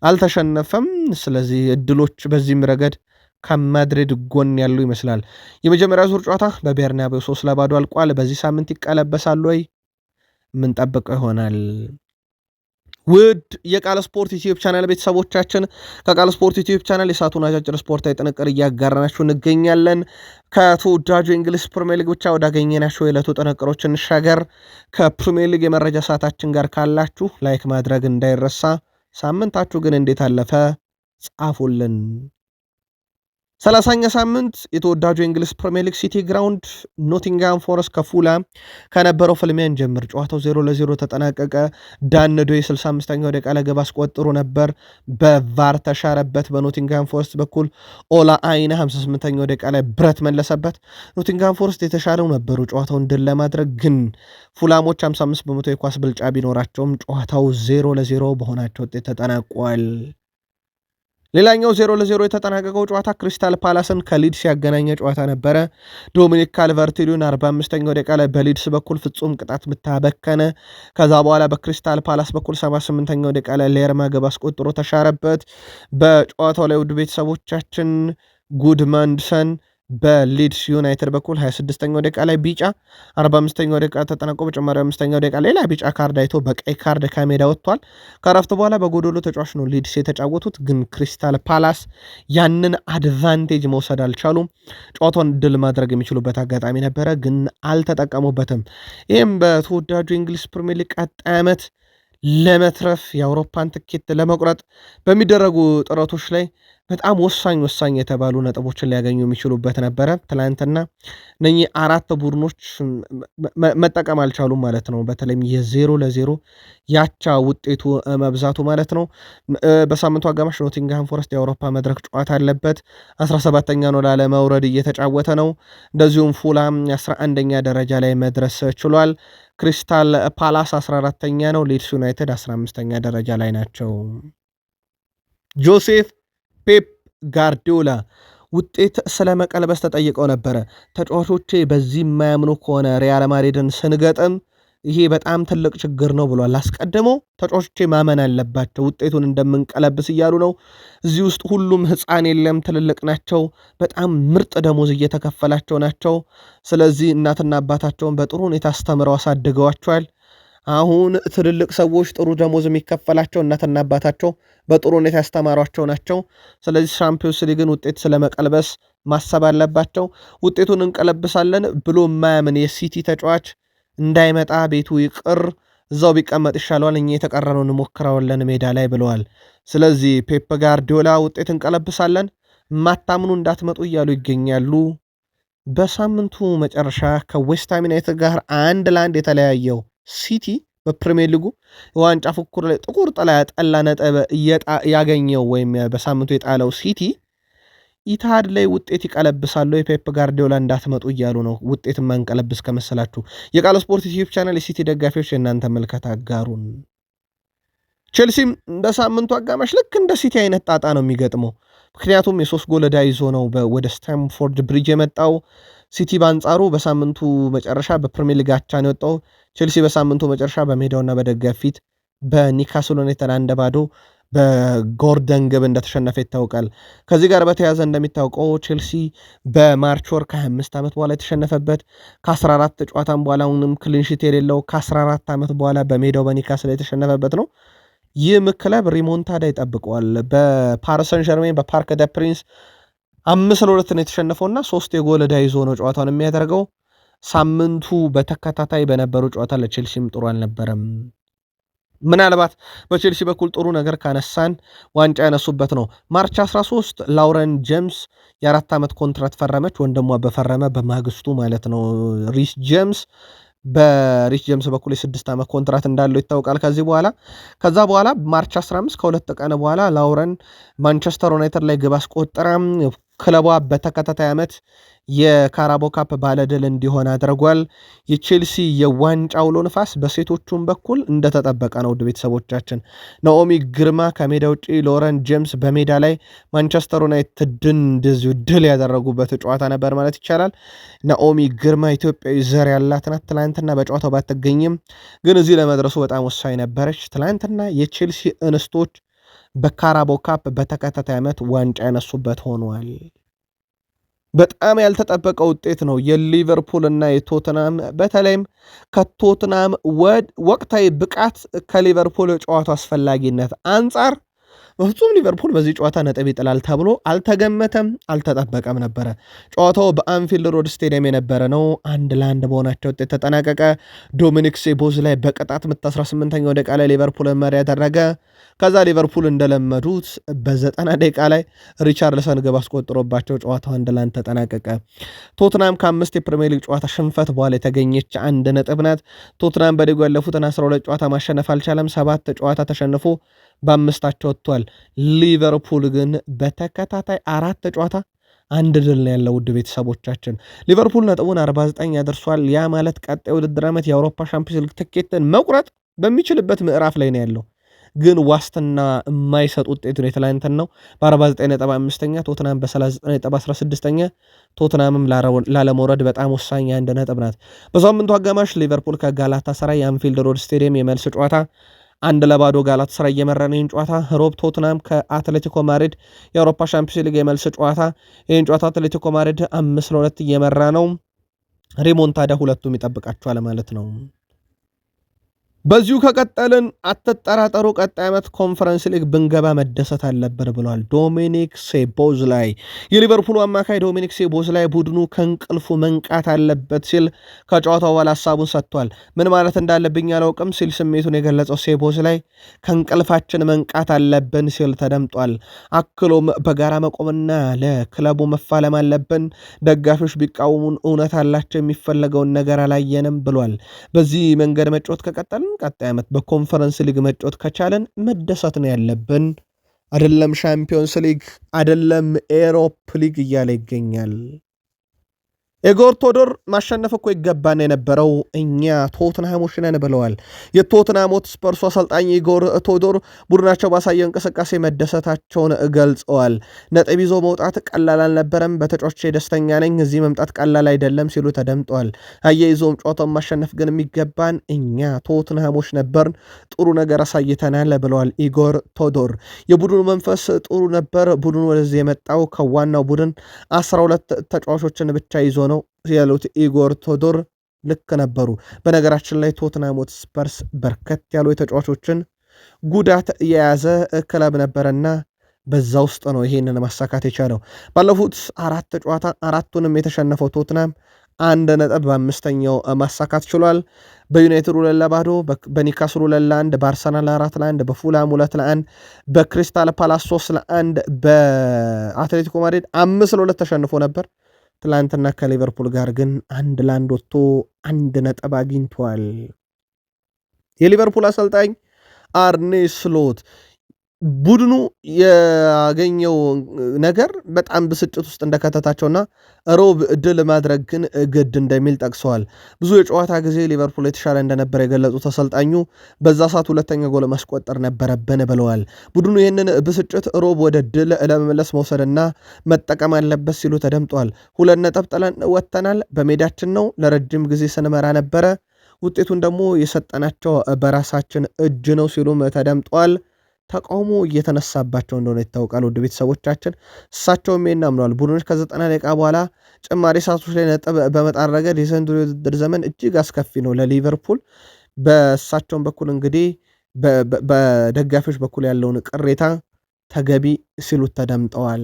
አልተሸነፈም። ስለዚህ እድሎች በዚህም ረገድ ከማድሪድ ጎን ያሉ ይመስላል። የመጀመሪያ ዙር ጨዋታ በቤርናቤው 3-0 አልቋል። በዚህ ሳምንት ይቀለበሳሉ ወይ? ምንጠብቀው ይሆናል። ውድ የቃል ስፖርት ዩቲዩብ ቻናል ቤተሰቦቻችን ከቃል ስፖርት ዩቲዩብ ቻናል የሰዓቱን አጫጭር ስፖርታዊ ጥንቅር እያጋራናችሁ እንገኛለን። ከተወዳጁ የእንግሊዝ ፕሪሚየር ሊግ ብቻ ወዳገኘናቸው የዕለቱ ጥንቅሮች እንሻገር። ከፕሪሚየር ሊግ የመረጃ ሰዓታችን ጋር ካላችሁ ላይክ ማድረግ እንዳይረሳ። ሳምንታችሁ ግን እንዴት አለፈ? ጻፉልን። 30ኛ ሳምንት የተወዳጁ የእንግሊዝ ፕሪሚየር ሊግ ሲቲ ግራውንድ ኖቲንግሃም ፎረስት ከፉላም ከነበረው ፍልሚያን ጀምር ጨዋታው 0-0 ተጠናቀቀ። ዳንዶ የ65ኛው ደቂቃ ላይ ግብ አስቆጥሮ ነበር። በቫር ተሻረበት። በኖቲንግሃም ፎረስት በኩል ኦላ አይና 58ኛው ደቂቃ ላይ ብረት መለሰበት። ኖቲንግሃም ፎረስት የተሻለው ነበሩ ጨዋታውን ድል ለማድረግ ግን ፉላሞች 55 በመቶ የኳስ ብልጫ ቢኖራቸውም ጨዋታው 0-0 በሆናቸው ውጤት ተጠናቋል። ሌላኛው 0-0 የተጠናቀቀው ጨዋታ ክሪስታል ፓላስን ከሊድስ ያገናኘ ጨዋታ ነበረ። ዶሚኒክ ካልቨርት-ሊዩን 45ኛው ደቂቃ ላይ በሊድስ በኩል ፍጹም ቅጣት ምታበከነ። ከዛ በኋላ በክሪስታል ፓላስ በኩል 78ኛው ደቂቃ ላይ ሌርማ ግብ አስቆጥሮ ተሻረበት። በጨዋታው ላይ ውድ ቤተሰቦቻችን ጉድማንድሰን በሊድስ ዩናይትድ በኩል 26ኛው ደቂቃ ላይ ቢጫ፣ 45ኛው ደቂቃ ተጠናቆ በጨማሪ 5ኛው ደቂቃ ሌላ ቢጫ ካርድ አይቶ በቀይ ካርድ ከሜዳ ወጥቷል። ከረፍት በኋላ በጎዶሎ ተጫዋች ነው ሊድስ የተጫወቱት፣ ግን ክሪስታል ፓላስ ያንን አድቫንቴጅ መውሰድ አልቻሉም። ጨዋታውን ድል ማድረግ የሚችሉበት አጋጣሚ ነበረ፣ ግን አልተጠቀሙበትም። ይህም በተወዳጁ የእንግሊዝ ፕሪሚየር ሊግ ቀጣይ ዓመት ለመትረፍ የአውሮፓን ትኬት ለመቁረጥ በሚደረጉ ጥረቶች ላይ በጣም ወሳኝ የተባሉ ነጥቦችን ሊያገኙ የሚችሉበት ነበረ። ትላንትና እነኚህ አራት ቡድኖች መጠቀም አልቻሉም ማለት ነው። በተለይም የ0-0 ያቻ ውጤቱ መብዛቱ ማለት ነው። በሳምንቱ አጋማሽ ኖቲንግሃም ፎረስት የአውሮፓ መድረክ ጨዋታ አለበት። 17ኛ ነው ላለመውረድ እየተጫወተ ነው። እንደዚሁም ፉላም 11ኛ ደረጃ ላይ መድረስ ችሏል። ክሪስታል ፓላስ 14ኛ ነው። ሊድስ ዩናይትድ 15ኛ ደረጃ ላይ ናቸው። ጆሴፍ ፔፕ ጋርዲዮላ ውጤት ስለመቀልበስ ተጠይቀው ነበረ። ተጫዋቾቼ በዚህ የማያምኑ ከሆነ ሪያል ማድሪድን ስንገጥም ይሄ በጣም ትልቅ ችግር ነው ብሏል። አስቀድመው ተጫዋቾቼ ማመን አለባቸው ውጤቱን እንደምንቀለብስ እያሉ ነው። እዚህ ውስጥ ሁሉም ሕፃን የለም፣ ትልልቅ ናቸው። በጣም ምርጥ ደሞዝ እየተከፈላቸው ናቸው። ስለዚህ እናትና አባታቸውን በጥሩ ሁኔታ አስተምረው አሳድገዋቸዋል። አሁን ትልልቅ ሰዎች ጥሩ ደሞዝ የሚከፈላቸው እናትና አባታቸው በጥሩ ሁኔታ ያስተማሯቸው ናቸው። ስለዚህ ሻምፒዮንስ ሊግን ውጤት ስለመቀልበስ ማሰብ አለባቸው። ውጤቱን እንቀለብሳለን ብሎ የማያምን የሲቲ ተጫዋች እንዳይመጣ ቤቱ ይቅር፣ እዛው ቢቀመጥ ይሻለዋል፣ እኛ የተቀረነው እንሞክረዋለን ሜዳ ላይ ብለዋል። ስለዚህ ፔፕ ጋርዲዮላ ውጤት እንቀለብሳለን፣ ማታምኑ እንዳትመጡ እያሉ ይገኛሉ። በሳምንቱ መጨረሻ ከዌስትሃም ዩናይትድ ጋር 1-1 የተለያየው ሲቲ በፕሪሚየር ሊጉ የዋንጫ ፉክክር ላይ ጥቁር ጥላ ያጠላ ነጥብ ያገኘው ወይም በሳምንቱ የጣለው ሲቲ ኢትሃድ ላይ ውጤት ይቀለብሳሉ። የፔፕ ጋርዲዮላ እንዳትመጡ እያሉ ነው። ውጤት ማንቀለብስ ከመሰላችሁ የቃል ስፖርት ዩቲዩብ ቻናል የሲቲ ደጋፊዎች የእናንተ መልከት አጋሩን። ቼልሲም በሳምንቱ አጋማሽ ልክ እንደ ሲቲ አይነት ጣጣ ነው የሚገጥመው። ምክንያቱም የ3 ጎል ዕዳ ይዞ ነው ወደ ስታምፎርድ ብሪጅ የመጣው። ሲቲ በአንጻሩ በሳምንቱ መጨረሻ በፕሪሚየር ሊግ አቻ ነው የወጣው። ቼልሲ በሳምንቱ መጨረሻ በሜዳውና በደጋፊ ፊት በኒካስል ዩናይትድ 1-0 በጎርደን ግብ እንደተሸነፈ ይታወቃል። ከዚህ ጋር በተያያዘ እንደሚታወቀው ቼልሲ በማርች ወር ከ25 ዓመት በኋላ የተሸነፈበት ከ14 ጨዋታም በኋላ አሁንም ክሊንሺት የሌለው ከ14 ዓመት በኋላ በሜዳው በኒካስል የተሸነፈበት ነው። ይህ ክለብ ሪሞንታዳ ይጠብቀዋል። በፓሪሰን ጀርሜን በፓርክ ደ ፕሪንስ 5-2 ነው የተሸነፈውና 3 የጎል ዕዳ ይዞ ነው ጨዋታውን የሚያደርገው። ሳምንቱ በተከታታይ በነበሩ ጨዋታ ለቼልሲም ጥሩ አልነበረም። ምናልባት በቼልሲ በኩል ጥሩ ነገር ካነሳን ዋንጫ ያነሱበት ነው። ማርች 13 ላውረን ጄምስ የ4 ዓመት ኮንትራት ፈረመች። ወንድሟ በፈረመ በማግስቱ ማለት ነው። ሪስ ጄምስ በሪስ ጄምስ በኩል የ6 ዓመት ኮንትራት እንዳለው ይታወቃል። ከዛ በኋላ ማርች 15 ከሁለት ቀን በኋላ ላውረን ማንቸስተር ዩናይትድ ላይ ግብ አስቆጠረ። ክለቧ በተከታታይ ዓመት የካራቦ ካፕ ባለድል እንዲሆን አድርጓል። የቼልሲ የዋንጫ አውሎ ንፋስ በሴቶቹም በኩል እንደተጠበቀ ነው። ውድ ቤተሰቦቻችን ናኦሚ ግርማ ከሜዳ ውጪ፣ ሎረን ጄምስ በሜዳ ላይ ማንቸስተር ዩናይትድን እንደዚሁ ድል ያደረጉበት ጨዋታ ነበር ማለት ይቻላል። ናኦሚ ግርማ ኢትዮጵያዊ ዘር ያላት ናት። ትላንትና በጨዋታው ባትገኝም ግን እዚህ ለመድረሱ በጣም ወሳኝ ነበረች። ትላንትና የቼልሲ እንስቶች በካራቦ ካፕ በተከታታይ ዓመት ዋንጫ ያነሱበት ሆኗል። በጣም ያልተጠበቀ ውጤት ነው። የሊቨርፑል እና የቶትናም በተለይም ከቶትናም ወቅታዊ ብቃት ከሊቨርፑል ጨዋታ አስፈላጊነት አንጻር በፍጹም ሊቨርፑል በዚህ ጨዋታ ነጥብ ይጥላል ተብሎ አልተገመተም፣ አልተጠበቀም ነበረ። ጨዋታው በአንፊልድ ሮድ ስቴዲየም የነበረ ነው። 1-1 በሆናቸው ውጤት ተጠናቀቀ። ዶሚኒክ ሶቦስላይ በቅጣት ምት 18ኛው ደቂቃ ላይ ሊቨርፑልን መሪ ያደረገ። ከዛ ሊቨርፑል እንደለመዱት በ90 ደቂቃ ላይ ሪቻርልሰን ግብ አስቆጥሮባቸው ጨዋታው 1-1 ተጠናቀቀ። ቶትናም ከ5 የፕሪሚየር ሊግ ጨዋታ ሽንፈት በኋላ የተገኘች 1 ነጥብ ናት። ቶትናም በሊጉ ያለፉትን 12 ጨዋታ ማሸነፍ አልቻለም። 7 ጨዋታ ተሸንፎ በ5 ወጥቷል። ሊቨርፑል ግን በተከታታይ 4 ጨዋታ 1 ድል ነው ያለው። ውድ ቤተሰቦቻችን ሊቨርፑል ነጥቡን 49 ያደርሷል። ያ ማለት ቀጣይ ውድድር ዓመት የአውሮፓ ሻምፒዮንስ ሊግ ትኬትን መቁረጥ በሚችልበት ምዕራፍ ላይ ነው ያለው። ግን ዋስትና የማይሰጥ ውጤት ነው። የትላንትን ነው በ49.5ኛ ቶትናም በ39.16ኛ። ቶትናምም ላለመውረድ በጣም ወሳኝ 1 ነጥብ ናት። በሳምንቱ አጋማሽ ሊቨርፑል ከጋላታ ሰራይ የአንፊልድ ሮድ ስቴዲየም የመልስ ጨዋታ 1-0 ጋላታ ሰራይ እየመራ ነው። ይህን ጨዋታ ሮብ ቶትናም ከአትሌቲኮ ማድሪድ የአውሮፓ ሻምፒዮንስ ሊግ የመልስ ጨዋታ። ይህን ጨዋታ አትሌቲኮ ማድሪድ 5-2 እየመራ ነው። ሪሞንታዳ ሁለቱም ይጠብቃቸዋል ማለት ነው። በዚሁ ከቀጠልን አትጠራጠሩ፣ ቀጣይ ዓመት ኮንፈረንስ ሊግ ብንገባ መደሰት አለብን ብሏል ዶሚኒክ ሶቦስላይ። የሊቨርፑሉ አማካይ ዶሚኒክ ሶቦስላይ ቡድኑ ከእንቅልፉ መንቃት አለበት ሲል ከጨዋታው በኋላ ሀሳቡን ሰጥቷል። ምን ማለት እንዳለብኝ አላውቅም ሲል ስሜቱን የገለጸው ሶቦስላይ ከእንቅልፋችን መንቃት አለብን ሲል ተደምጧል። አክሎም በጋራ መቆምና ለክለቡ መፋለም አለብን፣ ደጋፊዎች ቢቃወሙን እውነት አላቸው፣ የሚፈለገውን ነገር አላየንም ብሏል። በዚህ መንገድ መጫወት ከቀጠልን ቀጣይ ዓመት በኮንፈረንስ ሊግ መጫወት ከቻለን መደሰት ነው ያለብን። አይደለም ሻምፒዮንስ ሊግ አይደለም ኤሮፕ ሊግ እያለ ይገኛል። ኢጎር ቶዶር ማሸነፍ እኮ ይገባን የነበረው እኛ ቶትንሃሞች ነን ብለዋል። የቶትንሃም ሆትስፐርሱ አሰልጣኝ ኢጎር ቶዶር ቡድናቸው ባሳየው እንቅስቃሴ መደሰታቸውን ገልጸዋል። ነጥብ ይዞ መውጣት ቀላል አልነበረም፣ በተጫዋቾቼ ደስተኛ ነኝ፣ እዚህ መምጣት ቀላል አይደለም ሲሉ ተደምጠዋል። አያይዘውም ጨዋታውን ማሸነፍ ግን የሚገባን እኛ ቶትንሃሞች ነበርን፣ ጥሩ ነገር አሳይተናል ብለዋል ኢጎር ቶዶር። የቡድኑ መንፈስ ጥሩ ነበር፣ ቡድኑ ወደዚህ የመጣው ከዋናው ቡድን 12 ተጫዋቾችን ብቻ ይዞ ነው ያሉት ኢጎር ቶዶር ልክ ነበሩ። በነገራችን ላይ ቶትንሃም ሆትስፐርስ በርከት ያሉ የተጫዋቾችን ጉዳት የያዘ ክለብ ነበረና በዛ ውስጥ ነው ይሄንን ማሳካት የቻለው። ባለፉት 4 ጨዋታ 4ቱንም የተሸነፈው ቶትንሃም 1 ነጥብ በ5ኛው ማሳካት ችሏል። በዩናይትድ 2-0፣ በኒካስል 2-1፣ በአርሰናል 4-1፣ በፉላም 2-1፣ በክሪስታል ፓላስ 3-1፣ በአትሌቲኮ ማድሪድ 5-2 ተሸንፎ ነበር። ትላንትና ከሊቨርፑል ጋር ግን 1-1 ወጥቶ 1 ነጥብ አግኝቷል። የሊቨርፑል አሰልጣኝ አርኔ ስሎት ቡድኑ ያገኘው ነገር በጣም ብስጭት ውስጥ እንደከተታቸውና ሮብ ድል ማድረግ ግን ግድ እንደሚል ጠቅሰዋል። ብዙ የጨዋታ ጊዜ ሊቨርፑል የተሻለ እንደነበረ የገለጹት አሰልጣኙ በዛ ሰዓት 2ኛ ጎል ማስቆጠር ነበረብን ብለዋል። ቡድኑ ይህንን ብስጭት ሮብ ወደ ድል ለመመለስ መውሰድና መጠቀም አለበት ሲሉ ተደምጠዋል። 2 ነጥብ ጥለን ወጥተናል። በሜዳችን ነው። ለረጅም ጊዜ ስንመራ ነበረ። ውጤቱን ደግሞ የሰጠናቸው በራሳችን እጅ ነው ሲሉም ተደምጠዋል። ተቃውሞ እየተነሳባቸው እንደሆነ ይታወቃል። ውድ ቤተሰቦቻችን እሳቸውም ይሄን አምነዋል። ቡድኖች ከ90 ደቂቃ በኋላ ጭማሪ ሰዓቶች ላይ ነጥብ በመጣል ረገድ የዘንድሮው የውድድር ዘመን እጅግ አስከፊ ነው ለሊቨርፑል። በእሳቸውም በኩል እንግዲህ በደጋፊዎች በኩል ያለውን ቅሬታ ተገቢ ሲሉ ተደምጠዋል።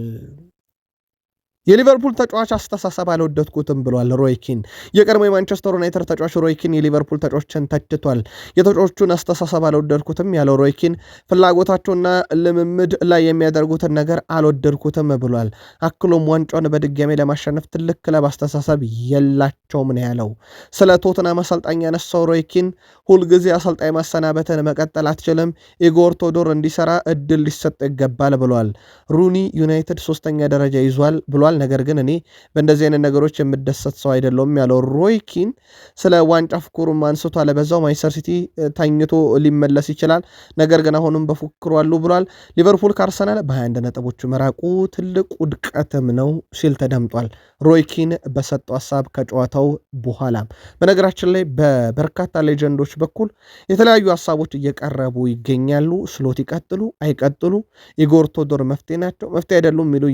የሊቨርፑል ተጫዋች አስተሳሰብ አልወደድኩትም ብሏል ሮይኪን። የቀድሞ የማንቸስተር ዩናይትድ ተጫዋች ሮይኪን የሊቨርፑል ተጫዋቾችን ተችቷል። የተጫዋቾቹን አስተሳሰብ አልወደድኩትም ያለው ሮይኪን ፍላጎታቸውና ልምምድ ላይ የሚያደርጉትን ነገር አልወደድኩትም ብሏል። አክሎም ዋንጫውን በድጋሜ ለማሸነፍ ትልቅ ክለብ አስተሳሰብ የላቸውም ነው ያለው። ስለ ቶትናም አሰልጣኝ ያነሳው ሮይኪን ሁልጊዜ አሰልጣኝ ማሰናበትን መቀጠል አትችልም፣ ኢጎር ቶዶር እንዲሰራ እድል ሊሰጥ ይገባል ብሏል። ሩኒ ዩናይትድ 3ኛ ደረጃ ይዟል ብሏል። ነገር ግን እኔ በእንደዚህ አይነት ነገሮች የምደሰት ሰው አይደለሁም ያለው ሮይኪን ስለ ዋንጫ ፉክሩም አንስቷል። በዛው ማንቸስተር ሲቲ ተኝቶ ሊመለስ ይችላል፣ ነገር ግን አሁንም በፉክሩ አሉ ብሏል። ሊቨርፑል ከአርሰናል በ21 ነጥቦች መራቁ ትልቅ ውድቀትም ነው ሲል ተደምጧል ሮይኪን በሰጠው ሀሳብ ከጨዋታው በኋላ። በነገራችን ላይ በበርካታ ሌጀንዶች በኩል የተለያዩ ሀሳቦች እየቀረቡ ይገኛሉ። ስሎት ይቀጥሉ አይቀጥሉ፣ ኢጎር ቶዶር መፍትሄ ናቸው መፍትሄ አይደሉም የሚሉ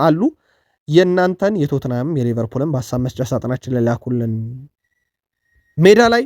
አሉ። የእናንተን የቶትናም የሊቨርፑልን በሀሳብ መስጫ ሳጥናችን ላይ ላኩልን። ሜዳ ላይ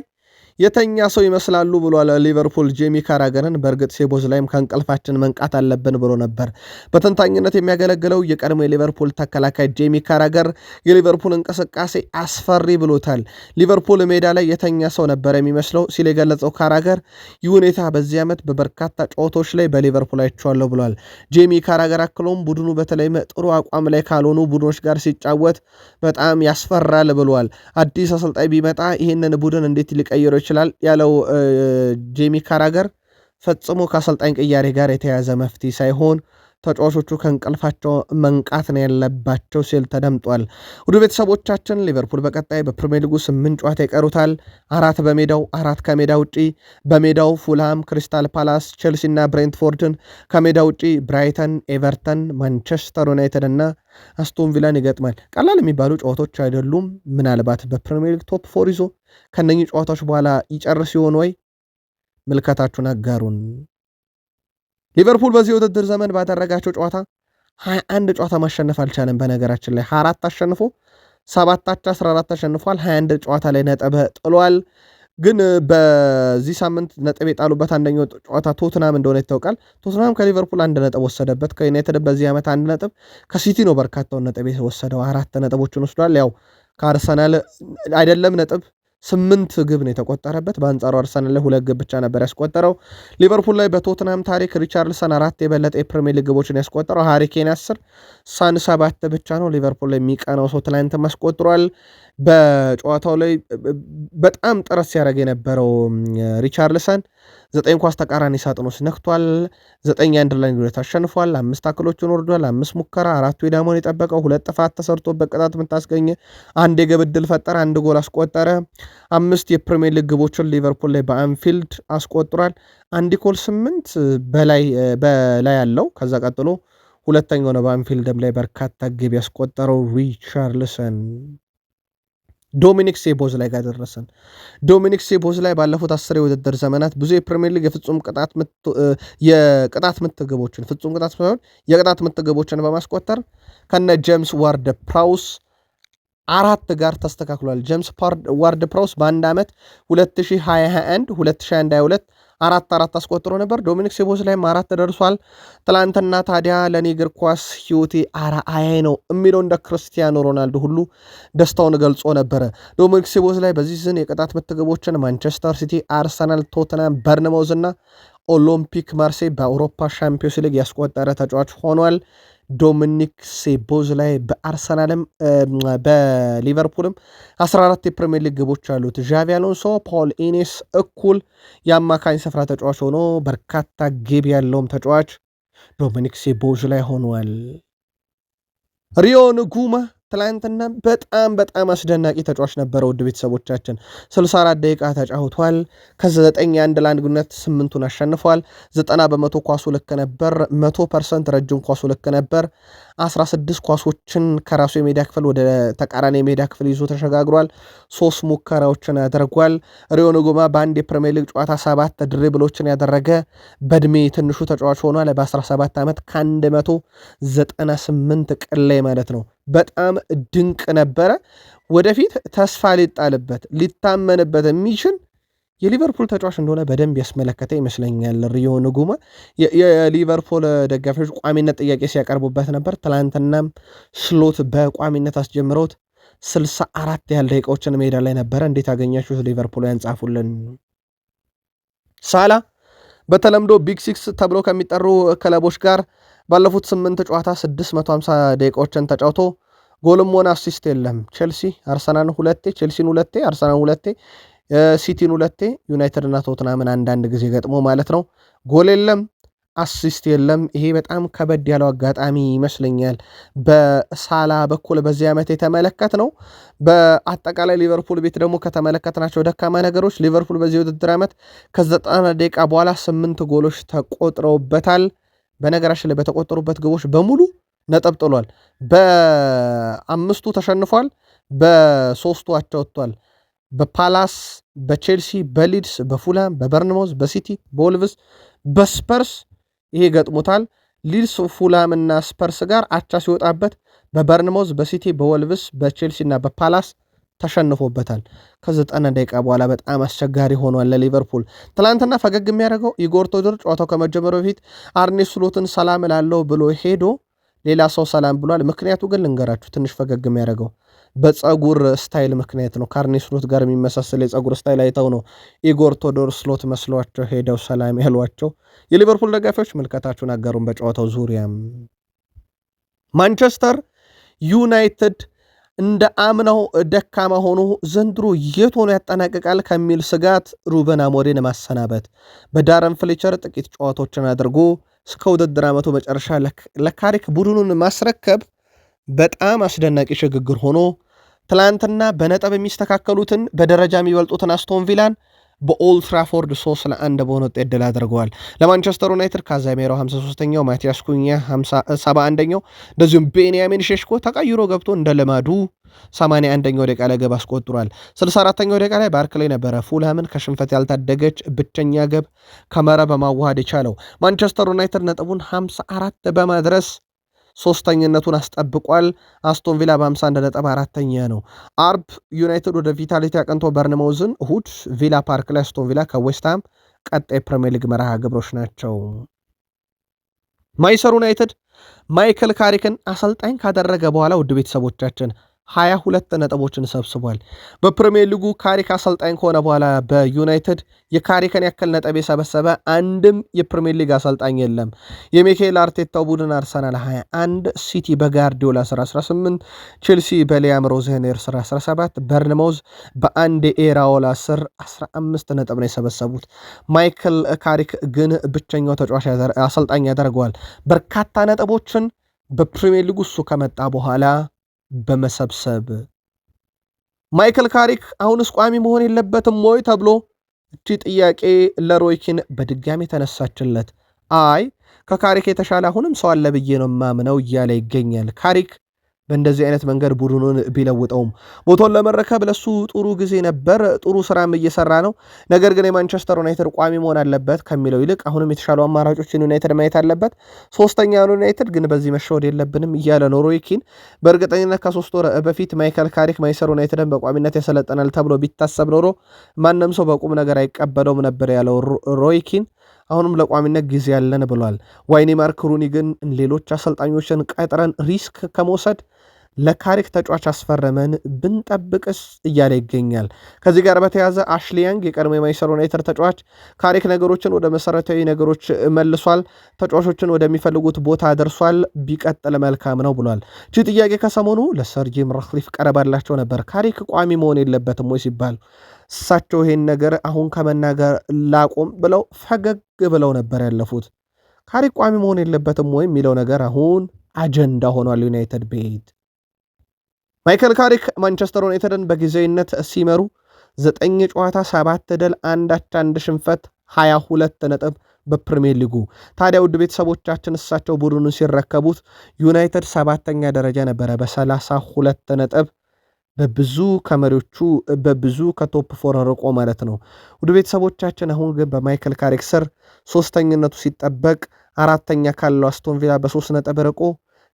የተኛ ሰው ይመስላሉ ብሏል ሊቨርፑል ጄሚ ካራገርን። በእርግጥ ሴቦዝ ላይም ከእንቅልፋችን መንቃት አለብን ብሎ ነበር። በተንታኝነት የሚያገለግለው የቀድሞ የሊቨርፑል ተከላካይ ጄሚ ካራገር የሊቨርፑል እንቅስቃሴ አስፈሪ ብሎታል። ሊቨርፑል ሜዳ ላይ የተኛ ሰው ነበር የሚመስለው ሲል የገለጸው ካራገር ይህ ሁኔታ በዚህ ዓመት በበርካታ ጨዋታዎች ላይ በሊቨርፑል አይቼዋለሁ ብሏል። ጄሚ ካራገር አክሎም ቡድኑ በተለይም ጥሩ አቋም ላይ ካልሆኑ ቡድኖች ጋር ሲጫወት በጣም ያስፈራል ብሏል። አዲስ አሰልጣኝ ቢመጣ ይህንን ቡድን እንዴት ሊቀይረው ይችላል ያለው ጄሚ ካራገር ፈጽሞ ከአሰልጣኝ ቅያሬ ጋር የተያዘ መፍትሄ ሳይሆን ተጫዋቾቹ ከእንቅልፋቸው መንቃት ነው ያለባቸው ሲል ተደምጧል። ወደ ቤተሰቦቻችን ሊቨርፑል በቀጣይ በፕሪሚየር ሊጉ 8 ጨዋታ ይቀሩታል። 4 በሜዳው 4 ከሜዳ ውጪ። በሜዳው ፉልሃም፣ ክሪስታል ፓላስ፣ ቼልሲ እና ብሬንትፎርድን፣ ከሜዳ ውጪ ብራይተን፣ ኤቨርተን፣ ማንቸስተር ዩናይትድ እና አስቶን ቪላን ይገጥማል። ቀላል የሚባሉ ጨዋታዎች አይደሉም። ምናልባት በፕሪሚየር ሊግ ቶፕ 4 ይዞ ከነኚህ ጨዋታዎች በኋላ ይጨርስ ይሆን ወይ? ምልከታችሁን አጋሩን። ሊቨርፑል በዚህ ውድድር ዘመን ባደረጋቸው ጨዋታ 21 ጨዋታ ማሸነፍ አልቻለም። በነገራችን ላይ 24 አሸንፎ 7 አቻ 14 ተሸንፏል። 21 ጨዋታ ላይ ነጥብ ጥሏል። ግን በዚህ ሳምንት ነጥብ የጣሉበት አንደኛው ጨዋታ ቶትናም እንደሆነ ይታወቃል። ቶትናም ከሊቨርፑል 1 ነጥብ ወሰደበት። ከዩናይትድ በዚህ ዓመት 1 ነጥብ፣ ከሲቲ ነው በርካታውን ነጥብ የወሰደው 4 ነጥቦችን ወስዷል። ያው ከአርሰናል አይደለም ነጥብ 8 ግብ ነው የተቆጠረበት። በአንጻሩ አርሰናል ላይ 2 ግብ ብቻ ነበር ያስቆጠረው። ሊቨርፑል ላይ በቶትናም ታሪክ ሪቻርልሰን 4 የበለጠ የፕሪሚየር ሊግ ግቦችን ያስቆጠረው፣ ሃሪኬን 10፣ ሳን 7 ብቻ ነው። ሊቨርፑል ላይ የሚቀናው ሰው ትላንትም አስቆጥሯል። በጨዋታው ላይ በጣም ጥረት ሲያደርግ የነበረው ሪቻርልሰን 9 ኳስ ተቃራኒ ሳጥን ውስጥ ነክቷል። 9-1 ላይ አሸንፏል። 5 ታክሎችን ወርዷል። 5 ሙከራ፣ 4 ዳሞን የጠበቀው፣ 2 ጥፋት ተሰርቶበት ቅጣት የምታስገኘ፣ 1 የግብ ዕድል ፈጠረ፣ 1 ጎል አስቆጠረ። 5 የፕሪሚየር ሊግ ግቦችን ሊቨርፑል ላይ በአንፊልድ አስቆጥሯል። አንዲ ኮል 8 በላይ ያለው ከዛ ቀጥሎ ሁለተኛው ነው። በአንፊልድም ላይ በርካታ ግብ ያስቆጠረው ሪቻርልሰን። ዶሚኒክ ሴቦዝ ላይ ጋር ደረሰን። ዶሚኒክ ሴቦዝ ላይ ባለፉት 10 የውድድር ዘመናት ብዙ የፕሪሚየር ሊግ የቅጣት ምት ግቦችን ፍጹም ቅጣት ሳይሆን የቅጣት ምት ግቦችን በማስቆጠር ከነ ጄምስ ዋርድ ፕራውስ 4 ጋር ተስተካክሏል። ጄምስ ዋርድ ፕራውስ በአንድ ዓመት 2021 2022 4 አስቆጥሮ ነበር። ዶሚኒክ ሴቦዝ ላይም 4 ደርሷል። ትላንትና ታዲያ ለእኔ እግር ኳስ ህይወቴ አርአያዬ ነው የሚለው እንደ ክርስቲያኖ ሮናልዶ ሁሉ ደስታውን ገልጾ ነበረ። ዶሚኒክ ሴቦዝ ላይ በዚህ ሲዝን የቅጣት ምት ግቦችን ማንቸስተር ሲቲ፣ አርሰናል፣ ቶተንሃም፣ በርንማውዝ እና ኦሎምፒክ ማርሴይ በአውሮፓ ሻምፒዮንስ ሊግ ያስቆጠረ ተጫዋች ሆኗል። ዶሚኒክ ሴቦዝ ላይ በአርሰናልም በሊቨርፑልም 14 የፕሪሚየር ሊግ ግቦች አሉት። ዣቪ አሎንሶ፣ ፖል ኢኔስ እኩል የአማካኝ ስፍራ ተጫዋች ሆኖ በርካታ ግብ ያለውም ተጫዋች ዶሚኒክ ሴቦዝ ላይ ሆኗል። ሪዮ ንጉማ ትላንትና በጣም አስደናቂ ተጫዋች ነበረ። ውድ ቤተሰቦቻችን 64 ደቂቃ ተጫውቷል። ከ9-1 ለአንድ ግንኙነት 8ቱን አሸንፏል። 90 በመቶ ኳሱ ልክ ነበር። 100% ረጅም ኳሱ ልክ ነበር። 16 ኳሶችን ከራሱ የሜዳ ክፍል ወደ ተቃራኒ የሜዳ ክፍል ይዞ ተሸጋግሯል። 3 ሙከራዎችን ያደርጓል። ሪዮ ንጉማ በአንድ የፕሪሚየር ሊግ ጨዋታ 7 ድሪብሎችን ያደረገ በእድሜ ትንሹ ተጫዋች ሆኗል። በ17 ዓመት ከ198 ቀን ላይ ማለት ነው። በጣም ድንቅ ነበረ። ወደፊት ተስፋ ሊታመንበት የሚችል የሊቨርፑል ተጫዋች እንደሆነ በደንብ ያስመለከተ ይመስለኛል። ሪዮ ንጉማ የሊቨርፑል ደጋፊዎች ቋሚነት ጥያቄ ሲያቀርቡበት ነበር። ትላንትናም ስሎት በቋሚነት አስጀምረውት 64 ያህል ደቂቃዎችን ሜዳ ላይ ነበረ። እንዴት አገኛችሁት? ሊቨርፑል ያንጻፉልን። ሳላ በተለምዶ ቢግ ሲክስ ተብሎ ከሚጠሩ ክለቦች ጋር ባለፉት 8 ጨዋታ 650 ደቂቃዎችን ተጫውቶ ጎልም ሆነ አሲስት የለም። ቼልሲ አርሰናል 2 ቼልሲን 2 አርሰናል 2 ሲቲን 2 ዩናይትድ እና ቶትናምን አንዳንድ ጊዜ ገጥሞ ማለት ነው። ጎል የለም፣ አሲስት የለም። ይሄ በጣም ከበድ ያለው አጋጣሚ ይመስለኛል በሳላ በኩል በዚህ ዓመት የተመለከት ነው። በአጠቃላይ ሊቨርፑል ቤት ደግሞ ከተመለከትናቸው ደካማ ነገሮች ሊቨርፑል በዚህ ውድድር ዓመት ከ90 ደቂቃ በኋላ 8 ጎሎች ተቆጥረውበታል። በነገራችን ላይ በተቆጠሩበት ግቦች በሙሉ ነጥብ ጥሏል። በ5ቱ ተሸንፏል፣ በ3ቱ አቻ ወጥቷል። በፓላስ፣ በቼልሲ፣ በሊድስ፣ በፉላም፣ በበርንማውዝ፣ በሲቲ፣ በወልቭስ፣ በስፐርስ ይሄ ገጥሞታል። ሊድስ፣ ፉላም እና ስፐርስ ጋር አቻ ሲወጣበት በበርንማውዝ፣ በሲቲ፣ በወልቭስ፣ በቼልሲ እና በፓላስ ተሸንፎበታል። ከ90 ደቂቃ በኋላ በጣም አስቸጋሪ ሆኗል ለሊቨርፑል። ትላንትና ፈገግ የሚያደርገው ኢጎር ቶዶር ጨዋታው ከመጀመሩ በፊት አርኔ ስሎትን ሰላም እላለሁ ብሎ ሄዶ ሌላ ሰው ሰላም ብሏል። ምክንያቱ ግን ልንገራችሁ፣ ትንሽ ፈገግ የሚያደርገው በፀጉር ስታይል ምክንያት ነው። ከአርኔ ስሎት ጋር የሚመሳሰል የፀጉር ስታይል አይተው ነው ኢጎር ቶዶር ስሎት መስሏቸው ሄደው ሰላም ያሏቸው። የሊቨርፑል ደጋፊዎች ምልከታችሁን አጋሩን። በጨዋታው ዙሪያም ማንቸስተር ዩናይትድ እንደ አምናው ደካማ ሆኖ ዘንድሮ የት ሆኖ ያጠናቅቃል ከሚል ስጋት ሩበን አሞሪምን ማሰናበት፣ በዳረን ፍሌቸር ጥቂት ጨዋታዎችን አድርጎ እስከ ውድድር ዓመቱ መጨረሻ ለካሪክ ቡድኑን ማስረከብ በጣም አስደናቂ ሽግግር ሆኖ ትላንትና በነጥብ የሚስተካከሉትን በደረጃ የሚበልጡትን አስቶን ቪላን በኦልትራፎርድ 3-1 በሆነ ውጤት ድል አድርገዋል። ለማንቸስተር ዩናይትድ ካዛሜሮ 53ኛው፣ ማቲያስ ኩኛ 71ኛው እንደዚሁም ቤንያሚን ሼሽኮ ተቀይሮ ገብቶ እንደ ልማዱ 81ኛው ደቂቃ ላይ ግብ አስቆጥሯል። 64ኛው ደቂቃ ላይ ባርክሌይ ነበረ ፉልሃምን ከሽንፈት ያልታደገች ብቸኛ ግብ ከመረብ በማዋሃድ የቻለው። ማንቸስተር ዩናይትድ ነጥቡን 54 በማድረስ ሶስተኝነቱን አስጠብቋል። አስቶን ቪላ በ51 ነጥብ አራተኛ ነው። አርብ ዩናይትድ ወደ ቪታሊቲ አቅንቶ በርንማውዝን፣ እሁድ ቪላ ፓርክ ላይ አስቶን ቪላ ከዌስትሃም ቀጣይ ፕሪሚየር ሊግ መርሃ ግብሮች ናቸው። ማንቸስተር ዩናይትድ ማይክል ካሪክን አሰልጣኝ ካደረገ በኋላ ውድ ቤተሰቦቻችን 22 ነጥቦችን ሰብስቧል። በፕሪሚየር ሊጉ ካሪክ አሰልጣኝ ከሆነ በኋላ በዩናይትድ የካሪክን ያክል ነጥብ የሰበሰበ አንድም የፕሪሚየር ሊግ አሰልጣኝ የለም። የሚካኤል አርቴታው ቡድን አርሰናል 21፣ ሲቲ በጋርዲዮላ 18፣ ቼልሲ በሊያም ሮዝሄኔር 17፣ በርንማውዝ በአንድ ኤራኦላ 15 ነጥብ ነው የሰበሰቡት። ማይክል ካሪክ ግን ብቸኛው ተጫዋች አሰልጣኝ ያደርገዋል በርካታ ነጥቦችን በፕሪሚየር ሊጉ እሱ ከመጣ በኋላ በመሰብሰብ። ማይክል ካሪክ አሁንስ ቋሚ መሆን የለበትም ወይ ተብሎ እቺ ጥያቄ ለሮይኪን በድጋሚ ተነሳችለት። አይ ከካሪክ የተሻለ አሁንም ሰው አለ ብዬ ነው ማምነው እያለ ይገኛል። ካሪክ በእንደዚህ አይነት መንገድ ቡድኑን ቢለውጠውም ቦታውን ለመረከብ ለሱ ጥሩ ጊዜ ነበር፣ ጥሩ ስራም እየሰራ ነው። ነገር ግን የማንቸስተር ዩናይትድ ቋሚ መሆን አለበት ከሚለው ይልቅ አሁንም የተሻሉ አማራጮችን ዩናይትድ ማየት አለበት። ሶስተኛ ዩናይትድ ግን በዚህ መሸወድ የለብንም እያለ ነው ሮይ ኪን። በእርግጠኝነት ከ3 ወር በፊት ማይክል ካሪክ ማንቸስተር ዩናይትድን በቋሚነት ያሰለጠናል ተብሎ ቢታሰብ ኖሮ ማንም ሰው በቁም ነገር አይቀበለውም ነበር ያለው ሮይ ኪን አሁንም ለቋሚነት ጊዜ ያለን ብሏል። ዋይኒ ማርክ ሩኒ ግን ሌሎች አሰልጣኞችን ቀጥረን ሪስክ ከመውሰድ ለካሪክ ተጫዋች አስፈረመን ብንጠብቅስ እያለ ይገኛል። ከዚህ ጋር በተያዘ አሽሊ ያንግ የቀድሞ የማንቸስተር ዩናይትድ ተጫዋች ካሪክ ነገሮችን ወደ መሰረታዊ ነገሮች መልሷል፣ ተጫዋቾችን ወደሚፈልጉት ቦታ አደርሷል፣ ቢቀጥል መልካም ነው ብሏል። እቺ ጥያቄ ከሰሞኑ ለሰር ጂም ራትክሊፍ ቀረባላቸው ነበር። ካሪክ ቋሚ መሆን የለበትም ወይ ሲባል እሳቸው ይሄን ነገር አሁን ከመናገር ላቆም ብለው ፈገግ ብለው ነበር ያለፉት። ካሪክ ቋሚ መሆን የለበትም ወይ የሚለው ነገር አሁን አጀንዳ ሆኗል ዩናይትድ ቤት። ማይክል ካሪክ ማንቸስተር ዩናይትድን በጊዜያዊነት ሲመሩ 9 ጨዋታ 7 ድል 1 ሽንፈት 22 ነጥብ በፕሪሚየር ሊጉ። ታዲያ ውድ ቤተሰቦቻችን እሳቸው ቡድኑን ሲረከቡት ዩናይትድ 7ኛ ደረጃ ነበረ በ32 ነጥብ በብዙ ከመሪዎቹ በብዙ ከቶፕ 4 ርቆ ማለት ነው። ውድ ቤተሰቦቻችን አሁን ግን በማይክል ካሪክ ስር ሶስተኝነቱ ሲጠበቅ 4ኛ ካለው አስቶን ቪላ በ3 ነጥብ ርቆ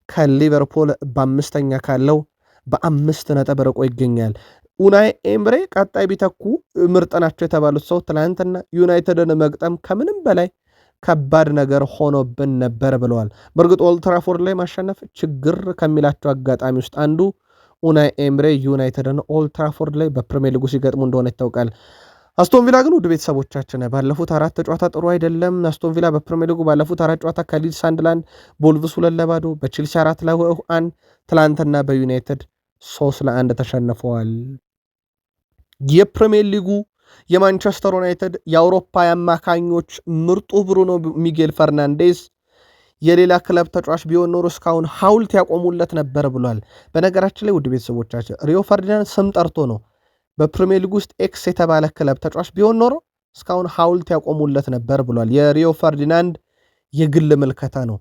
ከሊቨርፑል በ5ኛ ካለው በ5 ነጥብ ርቆ ይገኛል። ኡናይ ኤምሬ ቀጣይ ቢተኩ ምርጥ ናቸው የተባሉት ሰው ትላንትና ዩናይትድን መግጠም ከምንም በላይ ከባድ ነገር ሆኖብን ነበር ብለዋል። በእርግጥ ኦልድ ትራፎርድ ላይ ማሸነፍ ችግር ከሚላቸው አጋጣሚ ውስጥ አንዱ ኡናይ ኤምሬ ዩናይትድን ኦልድ ትራፎርድ ላይ በፕሪሚየር ሊጉ ሲገጥሙ እንደሆነ ይታወቃል። አስቶን ቪላ ግን ውድ ቤተሰቦቻችን ባለፉት 4 ጨዋታ ጥሩ አይደለም። አስቶን ቪላ በፕሪሚየር ሊጉ ባለፉት 4 ጨዋታ ከሊድስ 1-1፣ ቦልቭስ 2-0፣ በቼልሲ 4-1፣ ትላንትና በዩናይትድ 3-1 ተሸንፈዋል። የፕሪሚየር ሊጉ የማንቸስተር ዩናይትድ የአውሮፓ የአማካኞች ምርጡ ብሩኖ ሚጌል ፈርናንዴዝ የሌላ ክለብ ተጫዋች ቢሆን ኖሮ እስካሁን ሐውልት ያቆሙለት ነበር ብሏል። በነገራችን ላይ ውድ ቤተሰቦቻችን ሪዮ ፈርዲናንድ ስም ጠርቶ ነው። በፕሪሚየር ሊግ ውስጥ ኤክስ የተባለ ክለብ ተጫዋች ቢሆን ኖሮ እስካሁን ሐውልት ያቆሙለት ነበር ብሏል። የሪዮ ፈርዲናንድ የግል ምልከታ ነው።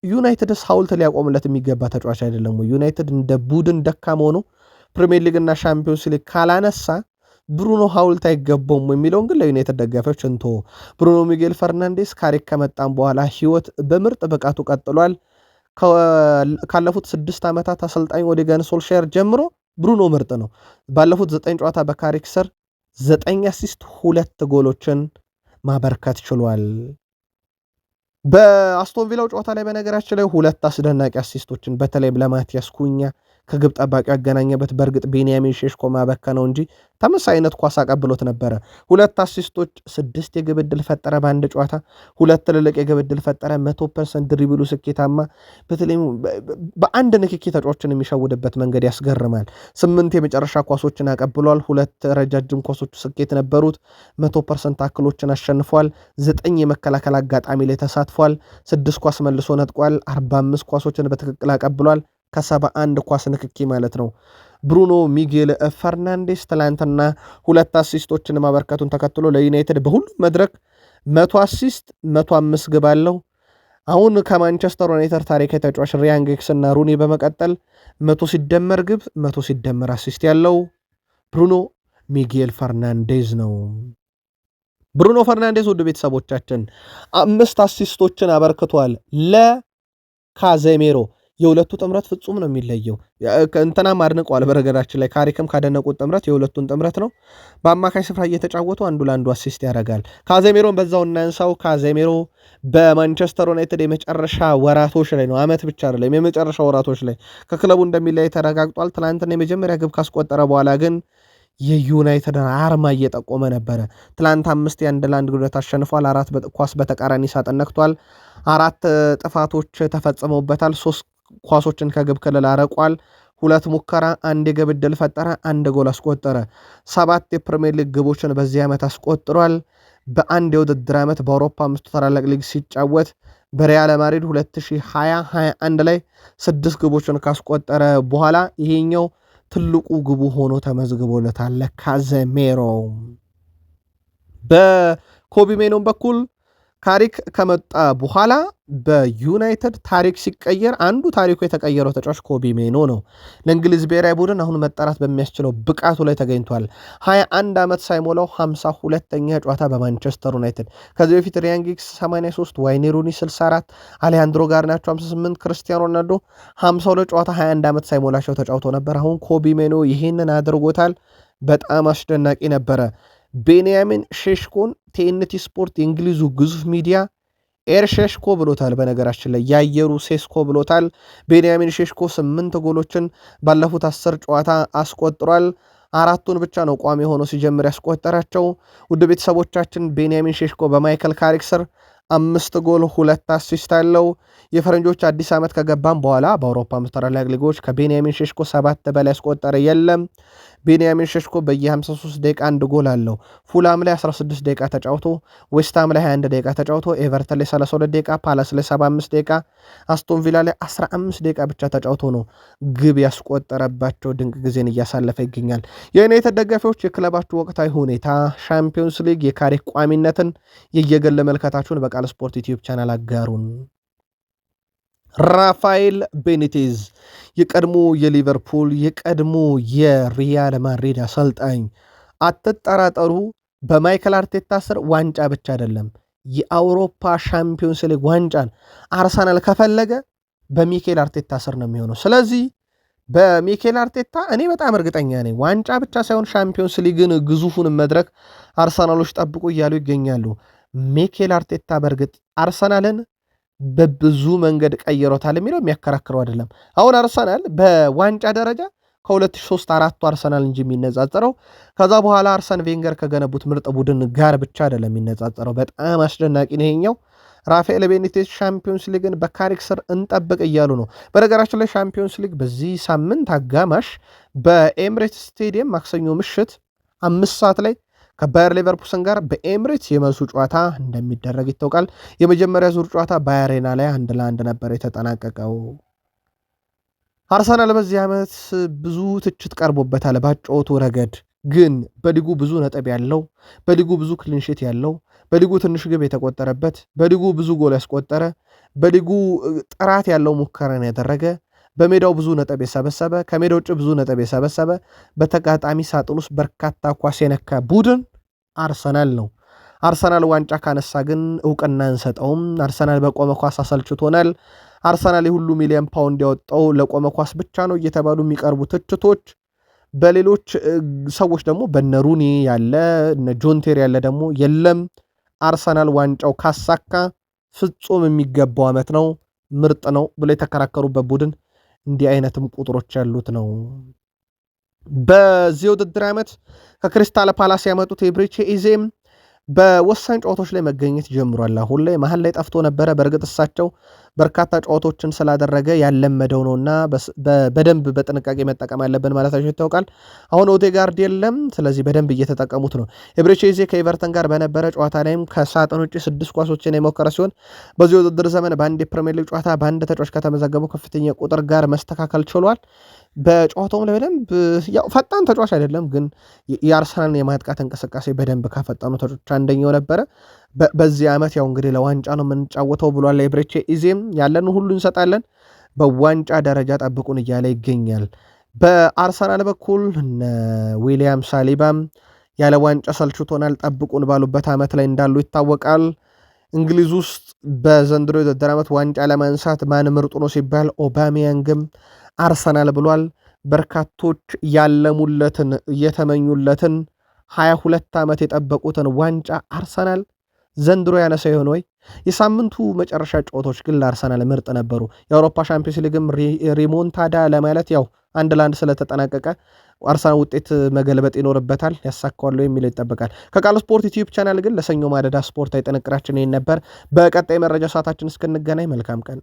ዩናይትድስ ሐውልት ሊያቆሙለት የሚገባ ተጫዋች አይደለም ወይ? ዩናይትድ እንደ ቡድን ደካማ ሆኖ ፕሪሚየር ሊግና ሻምፒዮንስ ሊግ ካላነሳ ብሩኖ ሐውልት አይገባውም የሚለውን ግን ለዩናይትድ ደጋፊዎች እንቶ ብሩኖ ሚጌል ፈርናንዴስ ካሪክ ከመጣም በኋላ ህይወት በምርጥ ብቃቱ ቀጥሏል። ካለፉት 6 ዓመታት አሰልጣኝ ኦሌ ጉናር ሶልሻየር ጀምሮ ብሩኖ ምርጥ ነው። ባለፉት 9 ጨዋታ በካሪክ ስር 9 አሲስት 2 ጎሎችን ማበርከት ችሏል። በአስቶን ቪላው ጨዋታ ላይ በነገራችን ላይ 2 አስደናቂ አሲስቶችን በተለይም ለማቲያስ ኩኛ ከግብ ጠባቂ ያገናኘበት በእርግጥ ቤንያሚን ሼሽኮ ማበከነው እንጂ ተመሳሳይነት ኳስ አቀብሎት ነበረ። 2 አሲስቶች 6 የግብ ዕድል ፈጠረ በአንድ ጨዋታ 2 ትልልቅ የግብ ዕድል ፈጠረ። 100% ድሪብሉ ስኬታማ፣ በተለይም በአንድ ንክኪ ተጫዋቾችን የሚሸውድበት መንገድ ያስገርማል። 8 የመጨረሻ ኳሶችን አቀብሏል። 2 ረጃጅም ኳሶች ስኬት ነበሩት። 100% ታክሎችን አሸንፏል። 9 የመከላከል አጋጣሚ ላይ ተሳትፏል። 6 ኳስ መልሶ ነጥቋል። 45 ኳሶችን በትክክል አቀብሏል። ከ71 ኳስ ንክኪ ማለት ነው። ብሩኖ ሚጌል ፈርናንዴስ ትላንትና 2 አሲስቶችን ማበርከቱን ተከትሎ ለዩናይትድ በሁሉም መድረክ 100 አሲስት 105 ግብ አለው። አሁን ከማንቸስተር ዩናይትድ ታሪካዊ ተጫዋች ሪያን ጊግስ እና ሩኒ በመቀጠል 100 ሲደመር ግብ 100 ሲደመር አሲስት ያለው ብሩኖ ሚጌል ፈርናንዴዝ ነው። ብሩኖ ፈርናንዴዝ ውድ ቤተሰቦቻችን 5 አሲስቶችን አበርክቷል ለካዜሜሮ። የሁለቱ ጥምረት ፍጹም ነው የሚለየው። እንትናም አድንቀዋል። በረገዳችን ላይ ካሪክም ካደነቁት ጥምረት የሁለቱን ጥምረት ነው። በአማካይ ስፍራ እየተጫወቱ አንዱ ለአንዱ አሲስት ያደርጋል። ካዜሜሮን በዛው እናንሳው። ካዜሜሮ በማንቸስተር ዩናይትድ የመጨረሻ ወራቶች ላይ ነው፣ አመት ብቻ አይደለም፣ የመጨረሻ ወራቶች ላይ ከክለቡ እንደሚለይ ተረጋግጧል። ትናንትና የመጀመሪያ ግብ ካስቆጠረ በኋላ ግን የዩናይትድን አርማ እየጠቆመ ነበረ። ትላንት 5 የ1-1 ጉዳት አሸንፏል። 4 ኳስ በተቃራኒ ሳጥን ነክቷል። 4 ጥፋቶች ተፈጽመውበታል። 3 ኳሶችን ከግብ ክልል አረቋል። 2 ሙከራ፣ 1 የግብ ዕድል ፈጠረ፣ 1 ጎል አስቆጠረ። 7 የፕሪሚየር ሊግ ግቦችን በዚህ ዓመት አስቆጥሯል። በአንድ የውድድር ዓመት በአውሮፓ 5 ታላላቅ ሊግ ሲጫወት በሪያል ማድሪድ 2020-21 ላይ 6 ግቦችን ካስቆጠረ በኋላ ይሄኛው ትልቁ ግቡ ሆኖ ተመዝግቦለታል ለካዜሜሮ። በኮቢ ሜኖን በኩል ካሪክ ከመጣ በኋላ በዩናይትድ ታሪክ ሲቀየር አንዱ ታሪኩ የተቀየረው ተጫዋች ኮቢ ሜኖ ነው። ለእንግሊዝ ብሔራዊ ቡድን አሁን መጠራት በሚያስችለው ብቃቱ ላይ ተገኝቷል። 21 ዓመት ሳይሞላው 52ኛ ጨዋታ በማንቸስተር ዩናይትድ። ከዚህ በፊት ሪያን ጊግስ 83፣ ዋይኔ ሩኒ 64፣ አሌሃንድሮ ጋርናቾ 58፣ ክርስቲያኖ ሮናልዶ 52 ጨዋታ 21 ዓመት ሳይሞላቸው ተጫውቶ ነበር። አሁን ኮቢ ሜኖ ይህንን አድርጎታል። በጣም አስደናቂ ነበረ። ቤንያሚን ሼሽኮን ቲኤንቲ ስፖርት የእንግሊዙ ግዙፍ ሚዲያ ኤር ሼሽኮ ብሎታል። በነገራችን ላይ የአየሩ ሴስኮ ብሎታል። ቤንያሚን ሼሽኮ 8 ጎሎችን ባለፉት 10 ጨዋታ አስቆጥሯል። 4ቱን ብቻ ነው ቋሚ ሆኖ ሲጀምር ያስቆጠራቸው። ውድ ቤተሰቦቻችን ቤንያሚን ሼሽኮ በማይከል ካሪክ ስር 5 ጎል 2 አሲስት አለው። የፈረንጆች አዲስ ዓመት ከገባም በኋላ በአውሮፓ ታላላቅ ሊጎች ከቤንያሚን ሼሽኮ 7 በላይ ያስቆጠረ የለም። ቤንያሚን ሼሽኮ በየ53 ደቂቃ 1 ጎል አለው። ፉላም ላይ 16 ደቂቃ ተጫውቶ፣ ዌስትሃም ላይ 21 ደቂቃ ተጫውቶ፣ ኤቨርተን ላይ 32 ደቂቃ፣ ፓላስ ላይ 75 ደቂቃ፣ አስቶን ቪላ ላይ 15 ደቂቃ ብቻ ተጫውቶ ነው ግብ ያስቆጠረባቸው። ድንቅ ጊዜን እያሳለፈ ይገኛል። የዩናይትድ ደጋፊዎች የክለባችሁ ወቅታዊ ሁኔታ፣ ሻምፒዮንስ ሊግ የካሪክ ቋሚነትን የየገለ መልከታችሁን በቃል ስፖርት ዩቲዩብ ቻናል አጋሩን። ራፋኤል ቤኒቴዝ የቀድሞ የሊቨርፑል የቀድሞ የሪያል ማድሪድ አሰልጣኝ፣ አትጠራጠሩ፣ በማይከል አርቴታ ስር ዋንጫ ብቻ አይደለም የአውሮፓ ሻምፒዮንስ ሊግ ዋንጫን አርሰናል ከፈለገ በሚኬል አርቴታ ስር ነው የሚሆነው። ስለዚህ በሚኬል አርቴታ እኔ በጣም እርግጠኛ ነኝ ዋንጫ ብቻ ሳይሆን ሻምፒዮንስ ሊግን ግዙፉን መድረክ አርሰናሎች ጠብቁ እያሉ ይገኛሉ። ሚኬል አርቴታ በእርግጥ አርሰናልን በብዙ መንገድ ቀይሮታል የሚለው የሚያከራክረው አይደለም። አሁን አርሰናል በዋንጫ ደረጃ ከ2003-4 አርሰናል እንጂ የሚነጻጸረው ከዛ በኋላ አርሰን ቬንገር ከገነቡት ምርጥ ቡድን ጋር ብቻ አይደለም የሚነጻጸረው። በጣም አስደናቂ ነው ይሄኛው። ራፋኤል ቤኒቴዝ ሻምፒዮንስ ሊግን በካሪክ ስር እንጠብቅ እያሉ ነው። በነገራችን ላይ ሻምፒዮንስ ሊግ በዚህ ሳምንት አጋማሽ በኤምሬትስ ስቴዲየም ማክሰኞ ምሽት 5 ሰዓት ላይ ከባየር ሌቨርኩሰን ጋር በኤምሬትስ የመልሱ ጨዋታ እንደሚደረግ ይታወቃል። የመጀመሪያ ዙር ጨዋታ በአሬና ላይ 1-1 ነበር የተጠናቀቀው። አርሰናል በዚህ ዓመት ብዙ ትችት ቀርቦበታል ባጫወቱ ረገድ። ግን በሊጉ ብዙ ነጥብ ያለው፣ በሊጉ ብዙ ክሊንሺት ያለው፣ በሊጉ ትንሽ ግብ የተቆጠረበት፣ በሊጉ ብዙ ጎል ያስቆጠረ፣ በሊጉ ጥራት ያለው ሙከራን ያደረገ፣ በሜዳው ብዙ ነጥብ የሰበሰበ፣ ከሜዳው ውጭ ብዙ ነጥብ የሰበሰበ፣ በተጋጣሚ ሳጥን ውስጥ በርካታ ኳስ የነካ ቡድን አርሰናል ነው። አርሰናል ዋንጫ ካነሳ ግን እውቅና እንሰጠውም። አርሰናል በቆመ ኳስ አሰልችቶናል። አርሰናል የሁሉ ሚሊዮን ፓውንድ ያወጣው ለቆመ ኳስ ብቻ ነው እየተባሉ የሚቀርቡ ትችቶች በሌሎች ሰዎች ደግሞ በነሩኒ ያለ እነ ጆን ቴሪ ያለ ደግሞ የለም አርሰናል ዋንጫው ካሳካ ፍጹም የሚገባው ዓመት ነው፣ ምርጥ ነው ብሎ የተከራከሩበት ቡድን እንዲህ አይነትም ቁጥሮች ያሉት ነው። በዚህ ውድድር ዓመት ከክሪስታል ፓላስ ያመጡት የብሬቼ ኢዜም በወሳኝ ጨዋታዎች ላይ መገኘት ጀምሯል። አሁን ላይ መሀል ላይ ጠፍቶ ነበረ። በእርግጥ እሳቸው በርካታ ጨዋታዎችን ስላደረገ ያለመደው ነውና በደንብ በጥንቃቄ መጠቀም አለብን ማለታቸው ይታወቃል። አሁን ኦዴጋርድ የለም፣ ስለዚህ በደንብ እየተጠቀሙት ነው። ኤብሬቺዜ ከኤቨርተን ጋር በነበረ ጨዋታ ላይም ከሳጥን ውጭ 6 ኳሶችን የሞከረ ሲሆን በዚህ ውድድር ዘመን በአንድ የፕሪሚየር ሊግ ጨዋታ በአንድ ተጫዋች ከተመዘገበው ከፍተኛ ቁጥር ጋር መስተካከል ችሏል። በጨዋታውም ላይ በደንብ ያው ፈጣን ተጫዋች አይደለም፣ ግን የአርሰናልን የማጥቃት እንቅስቃሴ በደንብ ካፈጠኑ ተጫዋቾች አንደኛው ነበረ። በዚህ ዓመት ያው እንግዲህ ለዋንጫ ነው የምንጫወተው ብሏል ኤብሬቺ ኢዜም። ያለን ሁሉ እንሰጣለን፣ በዋንጫ ደረጃ ጠብቁን እያለ ይገኛል። በአርሰናል በኩል እነ ዊሊያም ሳሊባም ያለ ዋንጫ ሰልችቶናል ጠብቁን ባሉበት ዓመት ላይ እንዳሉ ይታወቃል። እንግሊዝ ውስጥ በዘንድሮ የውድድር ዓመት ዋንጫ ለማንሳት ማን ምርጡ ነው ሲባል ኦባሜያንግም አርሰናል ብሏል። በርካቶች ያለሙለትን የተመኙለትን 22 ዓመት የጠበቁትን ዋንጫ አርሰናል ዘንድሮ ያነሳ ይሆን ወይ? የሳምንቱ መጨረሻ ጨዋታዎች ግን ለአርሰናል ምርጥ ነበሩ። የአውሮፓ ሻምፒዮንስ ሊግም ሪሞንታዳ ለማለት ያው 1-1 ስለተጠናቀቀ አርሰናል ውጤት መገልበጥ ይኖርበታል። ያሳካዋለሁ የሚለው ይጠበቃል። ከቃል ስፖርት ዩቲዩብ ቻናል ግን ለሰኞ ማለዳ ስፖርታዊ ጥንቅራችን ይህን ነበር። በቀጣይ መረጃ ሰዓታችን እስክንገናኝ መልካም ቀን